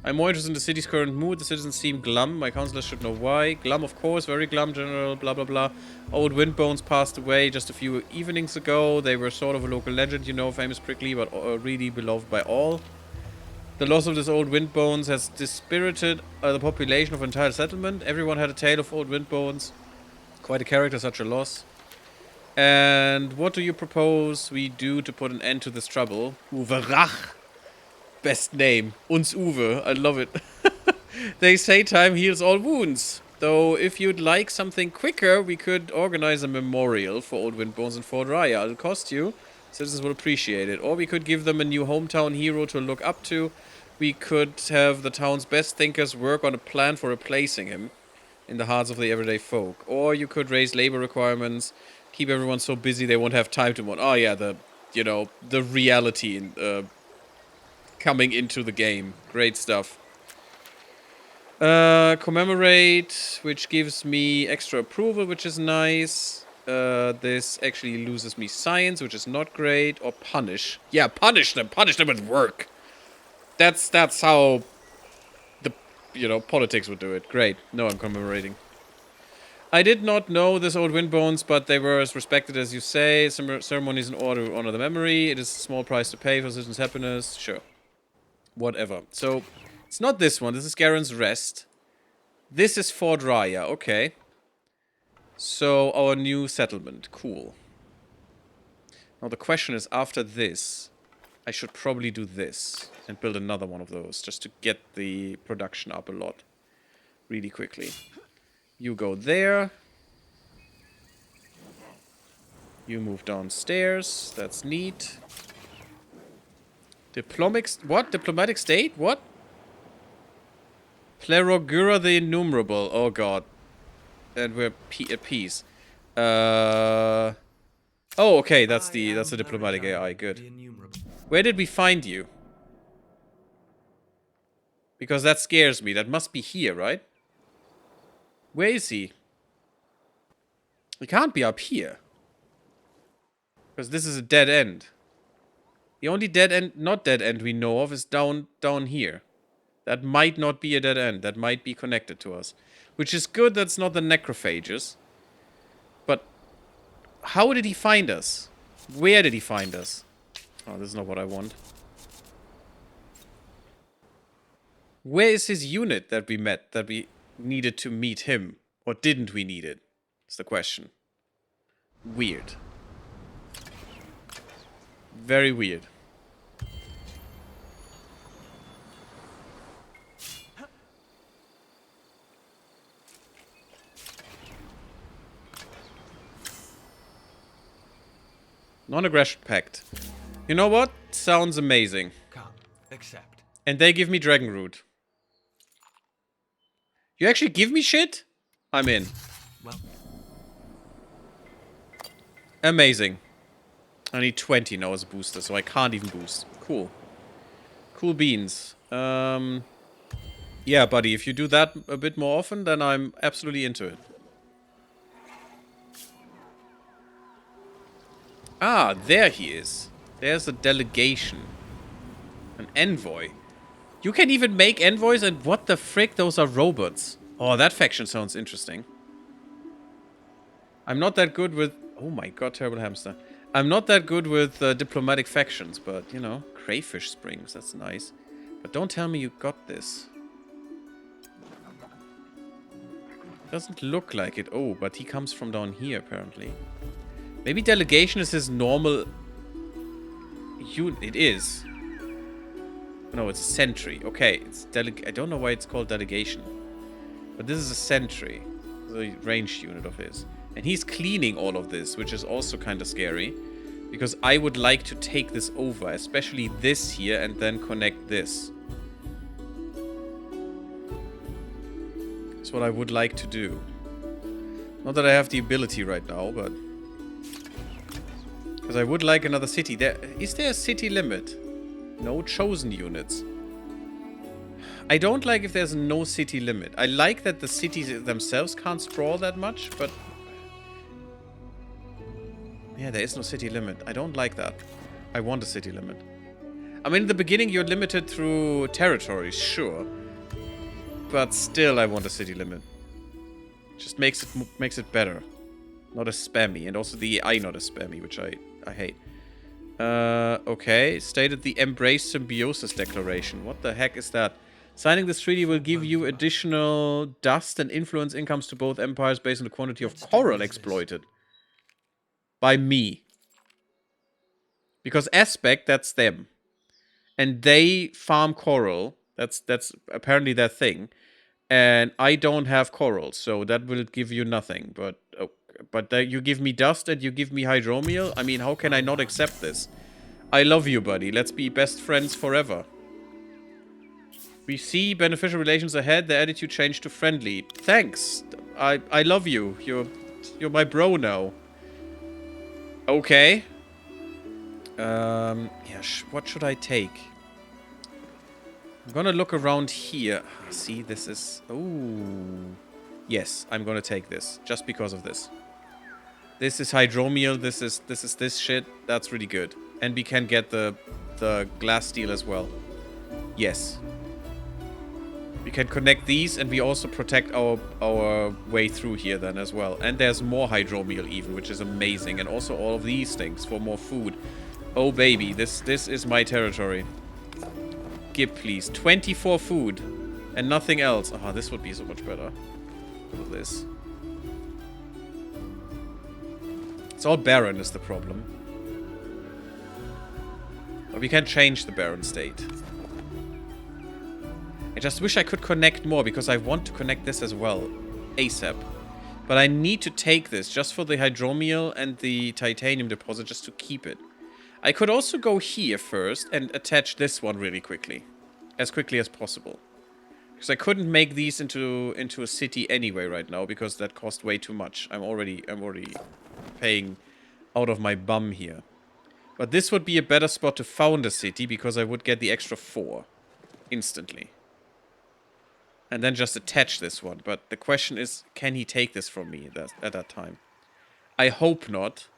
I'm more interested in the city's current mood. The citizens seem glum. My counselor should know why. Glum, of course. Very glum, General. Blah, blah, blah. Old Windbones passed away just a few evenings ago. They were sort of a local legend, you know. Famous prickly, but really beloved by all. The loss of this old Windbones has dispirited the population of an entire settlement. Everyone had a tale of old Windbones. Quite a character, such a loss. And what do you propose we do to put an end to this trouble? Uwe Rach. Best name. Uns Uwe. I love it. They say time heals all wounds. Though, if you'd like something quicker, we could organize a memorial for old Windbones in Fort Raya. It'll cost you. Citizens will appreciate it. Or we could give them a new hometown hero to look up to. We could have the town's best thinkers work on a plan for replacing him in the hearts of the everyday folk. Or you could raise labor requirements, keep everyone so busy they won't have time to... Oh yeah, the reality in, coming into the game. Great stuff. Commemorate, which gives me extra approval, which is nice. This actually loses me science, which is not great. Or punish. Yeah, punish them. Punish them with work. That's how the, politics would do it. Great. No, I'm commemorating. I did not know this old Windbones, but they were as respected as you say. Ceremonies in order to honor the memory. It is a small price to pay for citizens' happiness. Sure. Whatever. So, it's not this one. This is Garen's Rest. This is Fort Raya. Okay. So, our new settlement. Cool. Now, the question is, after this, I should probably do this and build another one of those just to get the production up a lot. Really quickly. You go there. You move downstairs. That's neat. Diplomatic state? What? Plerogura the Innumerable. Oh god. And we're at peace. Oh, okay. That's the diplomatic AI. Good. Where did we find you? Because that scares me. That must be here, right? Where is he? He can't be up here. Because this is a dead end. The only not dead end we know of is down here. That might not be a dead end. That might be connected to us. Which is good that's not the necrophages. But how did he find us? Where did he find us? Oh, this is not what I want. Where is his unit that we met? That we needed to meet him? Or didn't we need it? That's the question. Weird. Very weird. Non-aggression pact. You know what? Sounds amazing. Come, accept. And they give me dragon root. You actually give me shit? I'm in. Well, Amazing. I need 20 now as a booster, so I can't even boost. Cool. Cool beans. Yeah, buddy, if you do that a bit more often, then I'm absolutely into it. Ah, there he is. There's a delegation. An envoy. You can even make envoys, and what the frick? Those are robots. Oh, that faction sounds interesting. I'm not that good with... Oh my god, terrible hamster. I'm not that good with diplomatic factions, but, you know, crayfish springs, that's nice. But don't tell me you got this. Doesn't look like it. Oh, but he comes from down here, apparently. Maybe delegation is his normal... It is. No, it's a sentry. Okay, it's I don't know why it's called delegation. But this is a sentry. The ranged unit of his. And he's cleaning all of this, which is also kind of scary. Because I would like to take this over, especially this here, and then connect this. That's what I would like to do. Not that I have the ability right now, but... Because I would like another city. Is there a city limit? No chosen units. I don't like if there's no city limit. I like that the cities themselves can't sprawl that much, but... Yeah, there is no city limit. I don't like that. I want a city limit. I mean, in the beginning you're limited through territories, sure. But still, I want a city limit. Just makes it better. Not as spammy. And also the AI not as spammy, which I hate. Okay. Stated the Embrace Symbiosis Declaration. What the heck is that? Signing this treaty will give you additional dust and influence incomes to both empires based on the quantity of coral exploited. By me. Because aspect, that's them. And they farm coral. That's apparently their thing. And I don't have coral, so that will give you nothing. But you give me dust and you give me hydromiel? I mean, how can I not accept this? I love you, buddy. Let's be best friends forever. We see beneficial relations ahead. The attitude changed to friendly. Thanks. I love you. You're my bro now. Okay. Yeah, what should I take? I'm gonna look around here. See, this is... Oh. Yes, I'm gonna take this. Just because of this. This is hydromiel. This is this shit. That's really good. And we can get the glass steel as well. Yes. We can connect these, and we also protect our way through here then as well. And there's more hydromiel even, which is amazing. And also all of these things for more food. Oh, baby. This is my territory. Give, please. 24 food. And nothing else. Oh, this would be so much better. Look at this. It's all barren is the problem. But we can change the barren state. I just wish I could connect more, because I want to connect this as well. ASAP. But I need to take this just for the hydromiel and the titanium deposit, just to keep it. I could also go here first and attach this one really quickly. As quickly as possible. Because I couldn't make these into a city anyway right now, because that cost way too much. I'm already paying out of my bum here. But this would be a better spot to found a city, because I would get the extra 4 instantly. And then just attach this one. But the question is, can he take this from me at that time? I hope not.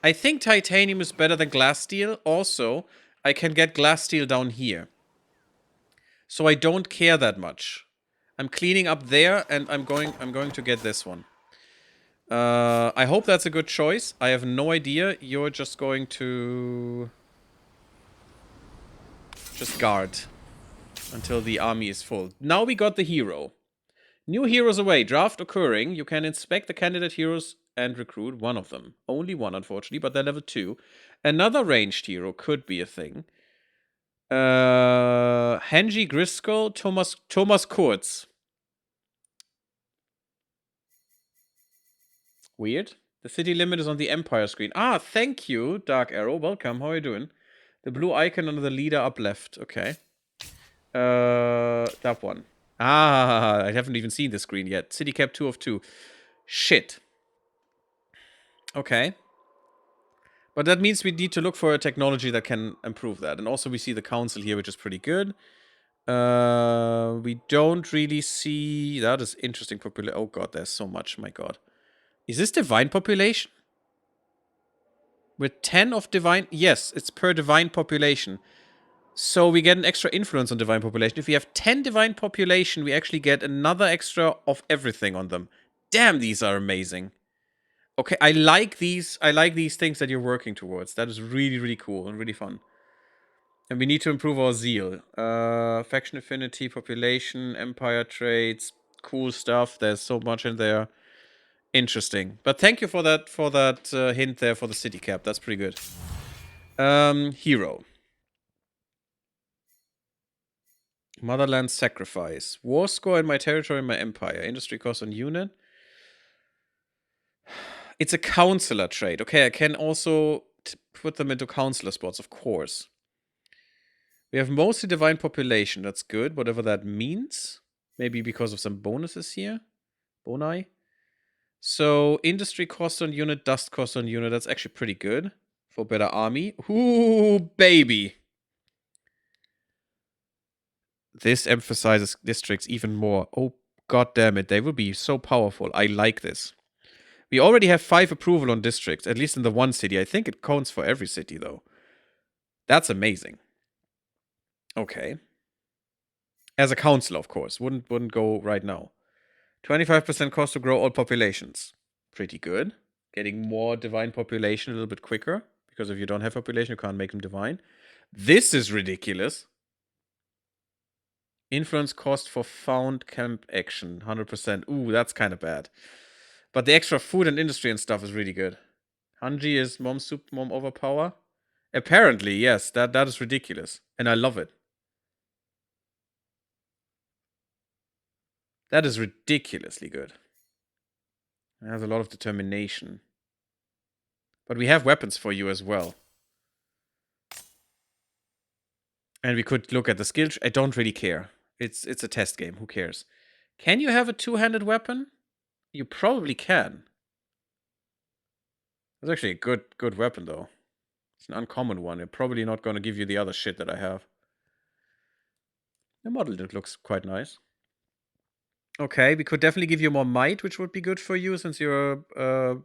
I think titanium is better than glass steel. Also, I can get glass steel down here. So I don't care that much. I'm cleaning up there, and I'm going to get this one. I hope that's a good choice. I have no idea. You're just going to... just guard. Until the army is full. Now we got the hero. New heroes away. Draft occurring. You can inspect the candidate heroes and recruit one of them. Only one, unfortunately, but they're level 2. Another ranged hero could be a thing. Henry Griscoll, Thomas Kurtz. Weird. The city limit is on the Empire screen. Ah, thank you, Dark Arrow. Welcome. How are you doing? The blue icon under the leader up left. Okay. That one. Ah, I haven't even seen the screen yet. City cap 2 of 2. Shit. Okay. But that means we need to look for a technology that can improve that. And also we see the council here, which is pretty good. We don't really see... That is interesting population. Oh god, there's so much. My god. Is this divine population? With 10 of divine... Yes, it's per divine population. So we get an extra influence on divine population. If we have 10 divine population, we actually get another extra of everything on them. Damn, these are amazing. Okay, I like these things that you're working towards. That is really, really cool and really fun. And we need to improve our zeal. Faction affinity, population, empire traits, cool stuff. There's so much in there. Interesting. But thank you for that hint there for the city cap. That's pretty good. Hero. Motherland sacrifice. War score in my territory, my empire. Industry cost on unit. It's a counselor trait. Okay, I can also put them into counselor spots, of course. We have mostly divine population. That's good, whatever that means. Maybe because of some bonuses here. Boni. So, industry cost on unit, dust cost on unit. That's actually pretty good. For better army. Ooh, baby. This emphasizes districts even more. Oh, god damn it. They will be so powerful. I like this. We already have 5 approval on districts, at least in the one city. I think it counts for every city, though. That's amazing. Okay. As a council, of course. Wouldn't go right now. 25% cost to grow all populations. Pretty good. Getting more divine population a little bit quicker. Because if you don't have population, you can't make them divine. This is ridiculous. Influence cost for found camp action. 100%. Ooh, that's kind of bad. But the extra food and industry and stuff is really good. Hanji is mom soup, mom overpower? Apparently, yes. That is ridiculous. And I love it. That is ridiculously good. It has a lot of determination. But we have weapons for you as well. And we could look at the skill tree. I don't really care. It's a test game. Who cares? Can you have a two-handed weapon? You probably can. It's actually a good weapon, though. It's an uncommon one. It's probably not going to give you the other shit that I have. The model looks quite nice. Okay, we could definitely give you more might, which would be good for you, since you're a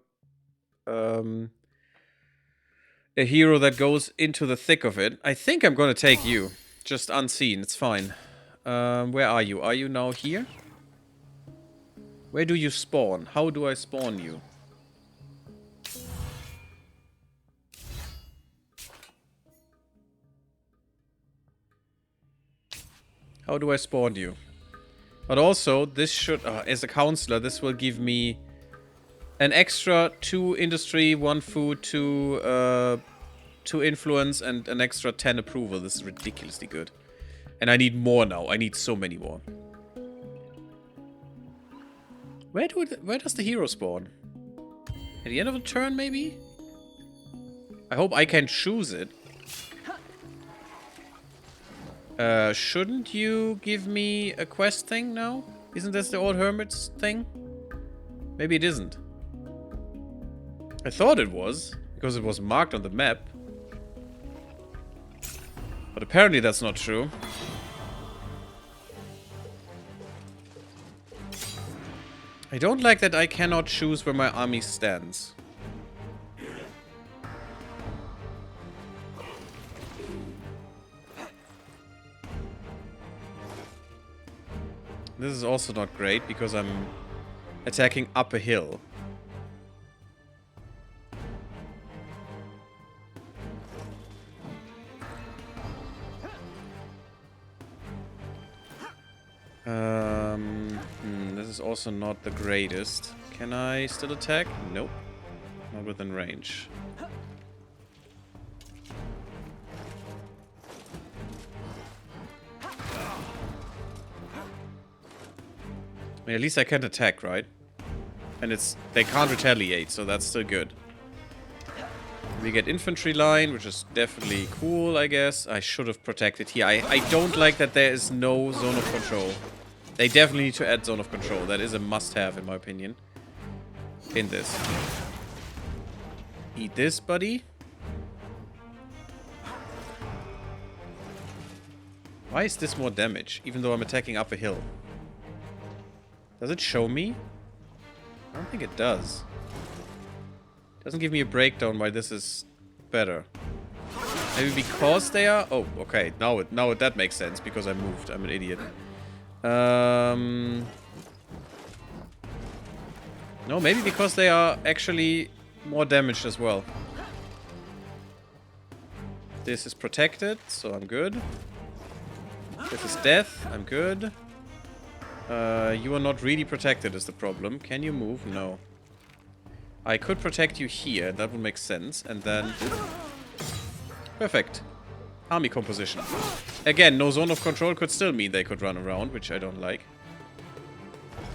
hero that goes into the thick of it. I think I'm going to take you. Just unseen. It's fine. Where are you? Are you now here? Where do you spawn? How do I spawn you? How do I spawn you? But also, this should... as a counselor, this will give me an extra 2 industry, 1 food, 2 influence, and an extra 10 approval. This is ridiculously good. And I need more now. I need so many more. Where does the hero spawn? At the end of the turn, maybe? I hope I can choose it. Shouldn't you give me a quest thing now? Isn't this the old hermits thing? Maybe it isn't. I thought it was, because it was marked on the map. But apparently that's not true. I don't like that I cannot choose where my army stands. This is also not great, because I'm attacking up a hill. This is also not the greatest. Can I still attack? Nope. Not within range. I mean, at least I can't attack, right? And they can't retaliate, so that's still good. We get infantry line, which is definitely cool, I guess. I should have protected here. I don't like that there is no zone of control. They definitely need to add zone of control. That is a must-have, in my opinion. In this. Eat this, buddy. Why is this more damage, even though I'm attacking up a hill? Does it show me? I don't think it does. Doesn't give me a breakdown why this is better. Maybe because they are... Oh, okay. Now that makes sense because I moved. I'm an idiot. No, maybe because they are actually more damaged as well. This is protected, so I'm good. This is death. I'm good. You are not really protected is the problem. Can you move? No. I could protect you here. That would make sense. And then... Perfect. Army composition. Again, no zone of control could still mean they could run around, which I don't like.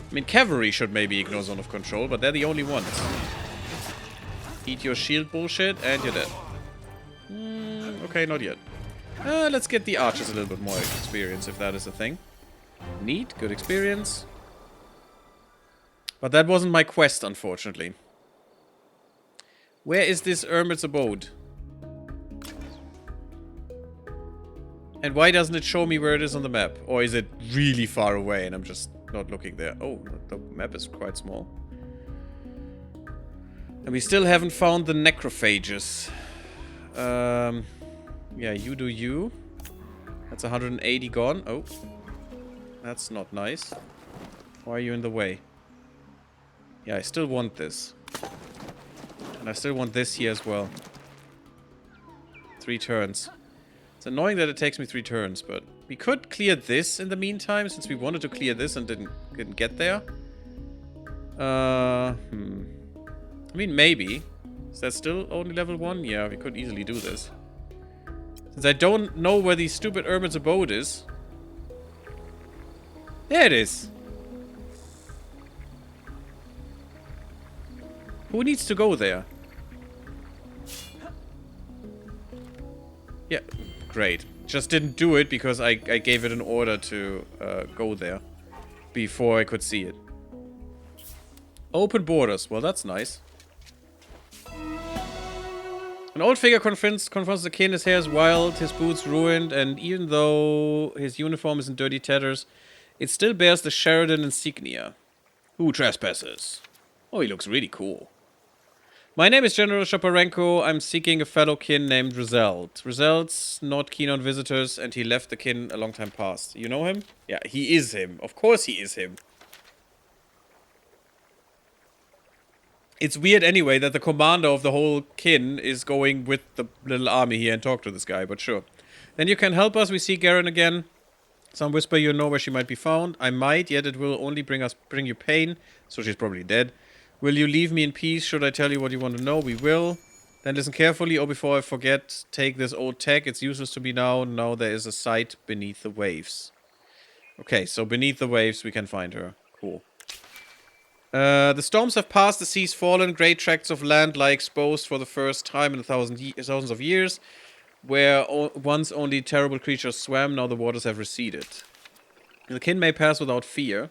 I mean, cavalry should maybe ignore zone of control, but they're the only ones. Eat your shield bullshit, and you're dead. Okay, not yet. Let's get the archers a little bit more experience, if that is a thing. Neat, good experience. But that wasn't my quest, unfortunately. Where is this hermit's abode? And why doesn't it show me where it is on the map? Or is it really far away and I'm just not looking there? Oh, the map is quite small. And we still haven't found the necrophages. Yeah, you do you. That's 180 gone. Oh. That's not nice. Why are you in the way? Yeah, I still want this. And I still want this here as well. 3 turns. It's annoying that it takes me 3 turns, but we could clear this in the meantime, since we wanted to clear this and didn't get there. I mean, maybe. Is that still only level 1? Yeah, we could easily do this. Since I don't know where the stupid hermit's abode is. There it is. Who needs to go there? Yeah, great. Just didn't do it because I gave it an order to go there before I could see it. Open borders. Well, that's nice. An old figure confronts the king. His hair is wild, his boots ruined, and even though his uniform is in dirty tatters, it still bears the Sheridan insignia. Who trespasses? Oh, he looks really cool. My name is General Shaparenko. I'm seeking a fellow kin named Rizeld. Rizeld's not keen on visitors, and he left the kin a long time past. You know him? Yeah, he is him. Of course he is him. It's weird anyway that the commander of the whole kin is going with the little army here and talk to this guy, but sure. Then you can help us. We see Garen again. Some whisper you know where she might be found. I might, yet it will only bring you pain, so she's probably dead. Will you leave me in peace? Should I tell you what you want to know? We will. Then listen carefully. Oh, before I forget, take this old tech. It's useless to me now. Now there is a site beneath the waves. Okay, so beneath the waves we can find her. Cool. The storms have passed. The seas fallen. Great tracts of land lie exposed for the first time in thousands of years. Where once only terrible creatures swam, now the waters have receded. The kin may pass without fear.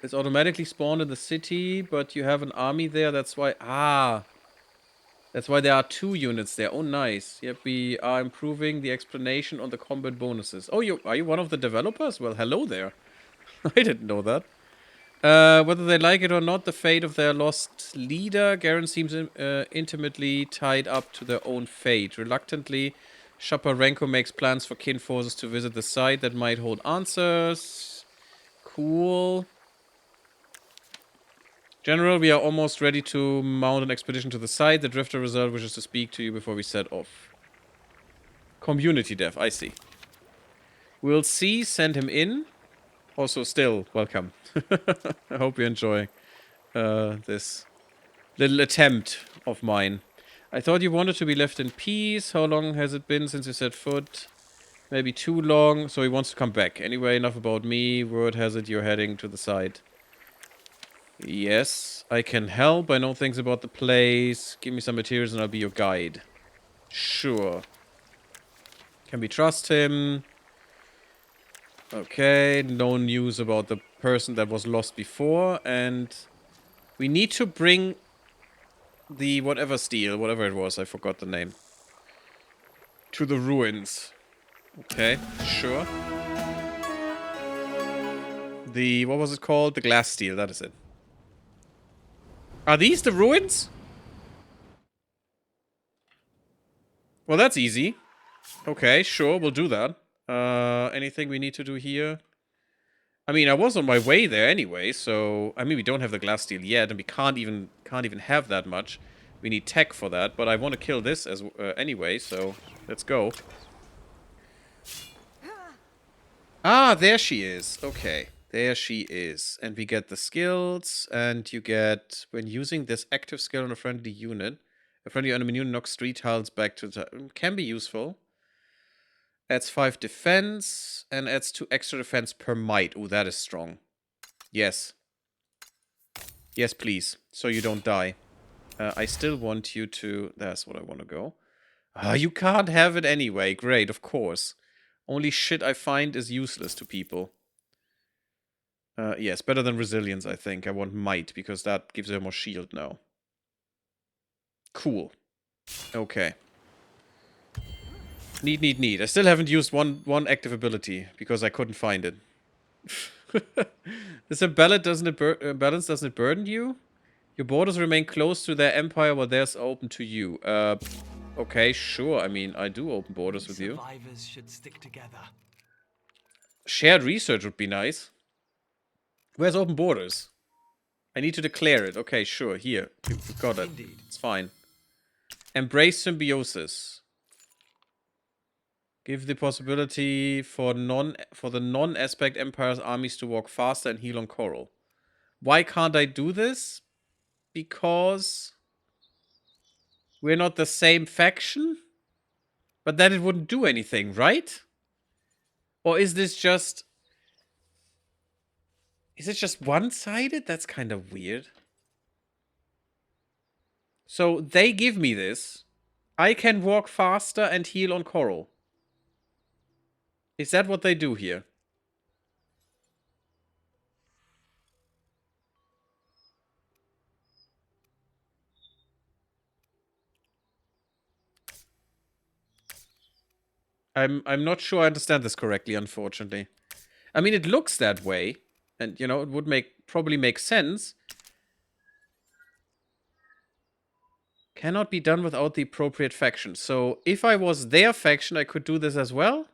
It's automatically spawned in the city, but you have an army there. That's why... That's why there are 2 units there. Oh, nice. Yep, we are improving the explanation on the combat bonuses. Oh, are you one of the developers? Well, hello there. I didn't know that. Whether they like it or not, the fate of their lost leader, Garen seems intimately tied up to their own fate. Reluctantly, Shaparenko makes plans for kin forces to visit the site that might hold answers. Cool. General, we are almost ready to mount an expedition to the site. The Drifter Reserve wishes to speak to you before we set off. Community dev, I see. We'll see, send him in. Also, still, welcome. I hope you enjoy this little attempt of mine. I thought you wanted to be left in peace. How long has it been since you set foot Maybe too long, so he wants to come back. Anyway, enough about me. Word has it you're heading to the side. Yes, I can help. I know things about the place. Give me some materials and I'll be your guide. Sure. Can we trust him? Okay, no news about the person that was lost before. And we need to bring the whatever steel, whatever it was, I forgot the name, to the ruins. Okay, sure. What was it called? The glass steel, that is it. Are these the ruins? Well, that's easy. Okay, sure, we'll do that. Anything we need to do here? I mean, I was on my way there anyway, so I mean, we don't have the glass steel yet, and we can't even have that much. We need tech for that, but I want to kill this as anyway, so let's go. Ah, there she is. Okay, there she is, and we get the skills, and you get when using this active skill on a friendly unit, a friendly enemy unit knocks 3 tiles back to the. Can be useful. Adds 5 defense and adds 2 extra defense per might. Oh, that is strong. Yes. Yes, please. So you don't die. I still want you to... That's what I want to go. Ah, you can't have it anyway. Great, of course. Only shit I find is useless to people. Yes, better than resilience, I think. I want might, because that gives her more shield now. Cool. Okay. Need. I still haven't used one active ability, because I couldn't find it. This balance doesn't it burden you? Your borders remain closed to their empire while theirs are open to you. Okay, sure. I mean, I do open borders with you. Survivors should stick together. Shared research would be nice. Where's open borders? I need to declare it. Okay, sure. Here. We've got it. Indeed. It's fine. Embrace symbiosis. Give the possibility for the non-aspect empire's armies to walk faster and heal on coral. Why can't I do this? Because we're not the same faction? But then it wouldn't do anything, right? Or is this just... Is it just one-sided? That's kind of weird. So they give me this. I can walk faster and heal on coral. Is that what they do here? I'm not sure I understand this correctly, unfortunately. I mean, it looks that way. And, you know, it would probably make sense. Cannot be done without the appropriate faction. So, if I was their faction, I could do this as well?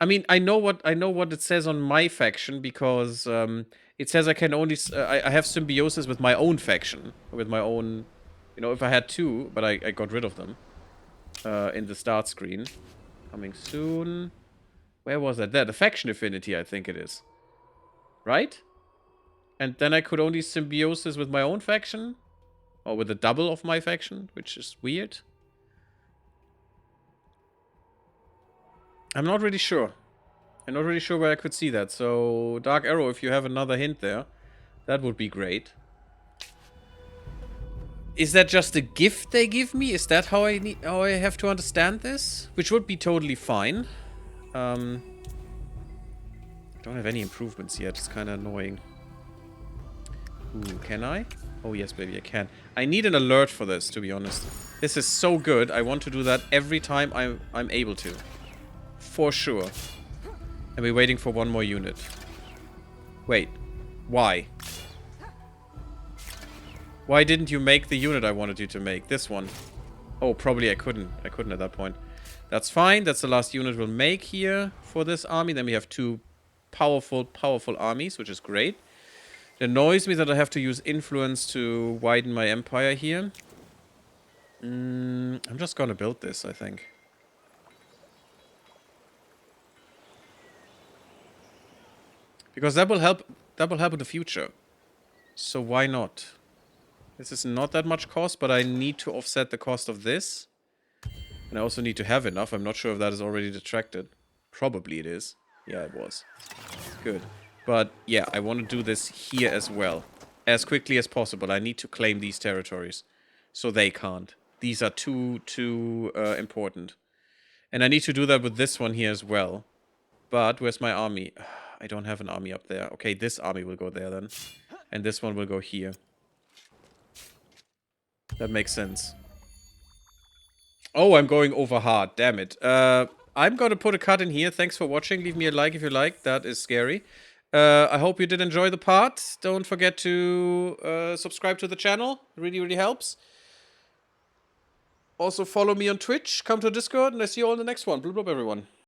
I mean, I know what it says on my faction, because it says I can only... I have symbiosis with my own faction. With my own... You know, if I had 2, but I got rid of them. In the start screen. Coming soon. Where was that? There, the faction affinity, I think it is. Right? And then I could only symbiosis with my own faction? Or with a double of my faction, which is weird. I'm not really sure. I'm not really sure where I could see that. So, Dark Arrow, if you have another hint there, that would be great. Is that just a gift they give me? Is that how I have to understand this? Which would be totally fine. Don't have any improvements yet. It's kind of annoying. Ooh, can I? Oh yes, baby, I can. I need an alert for this, to be honest. This is so good. I want to do that every time I'm able to. For sure. And we're waiting for one more unit. Wait. Why? Why didn't you make the unit I wanted you to make? This one. Oh, probably I couldn't. I couldn't at that point. That's fine. That's the last unit we'll make here for this army. Then we have 2 powerful armies, which is great. It annoys me that I have to use influence to widen my empire here. I'm just gonna build this, I think. Because that will help in the future. So why not? This is not that much cost, but I need to offset the cost of this. And I also need to have enough. I'm not sure if that is already detracted. Probably it is. Yeah, it was. Good. But yeah, I want to do this here as well. As quickly as possible. I need to claim these territories. So they can't. These are too important. And I need to do that with this one here as well. But where's my army? I don't have an army up there. Okay, this army will go there then. And this one will go here. That makes sense. Oh, I'm going over hard. Damn it. I'm gonna put a cut in here. Thanks for watching. Leave me a like if you like. That is scary. I hope you did enjoy the part. Don't forget to subscribe to the channel. It really, really helps. Also, follow me on Twitch. Come to Discord. And I see you all in the next one. Blue blub, everyone.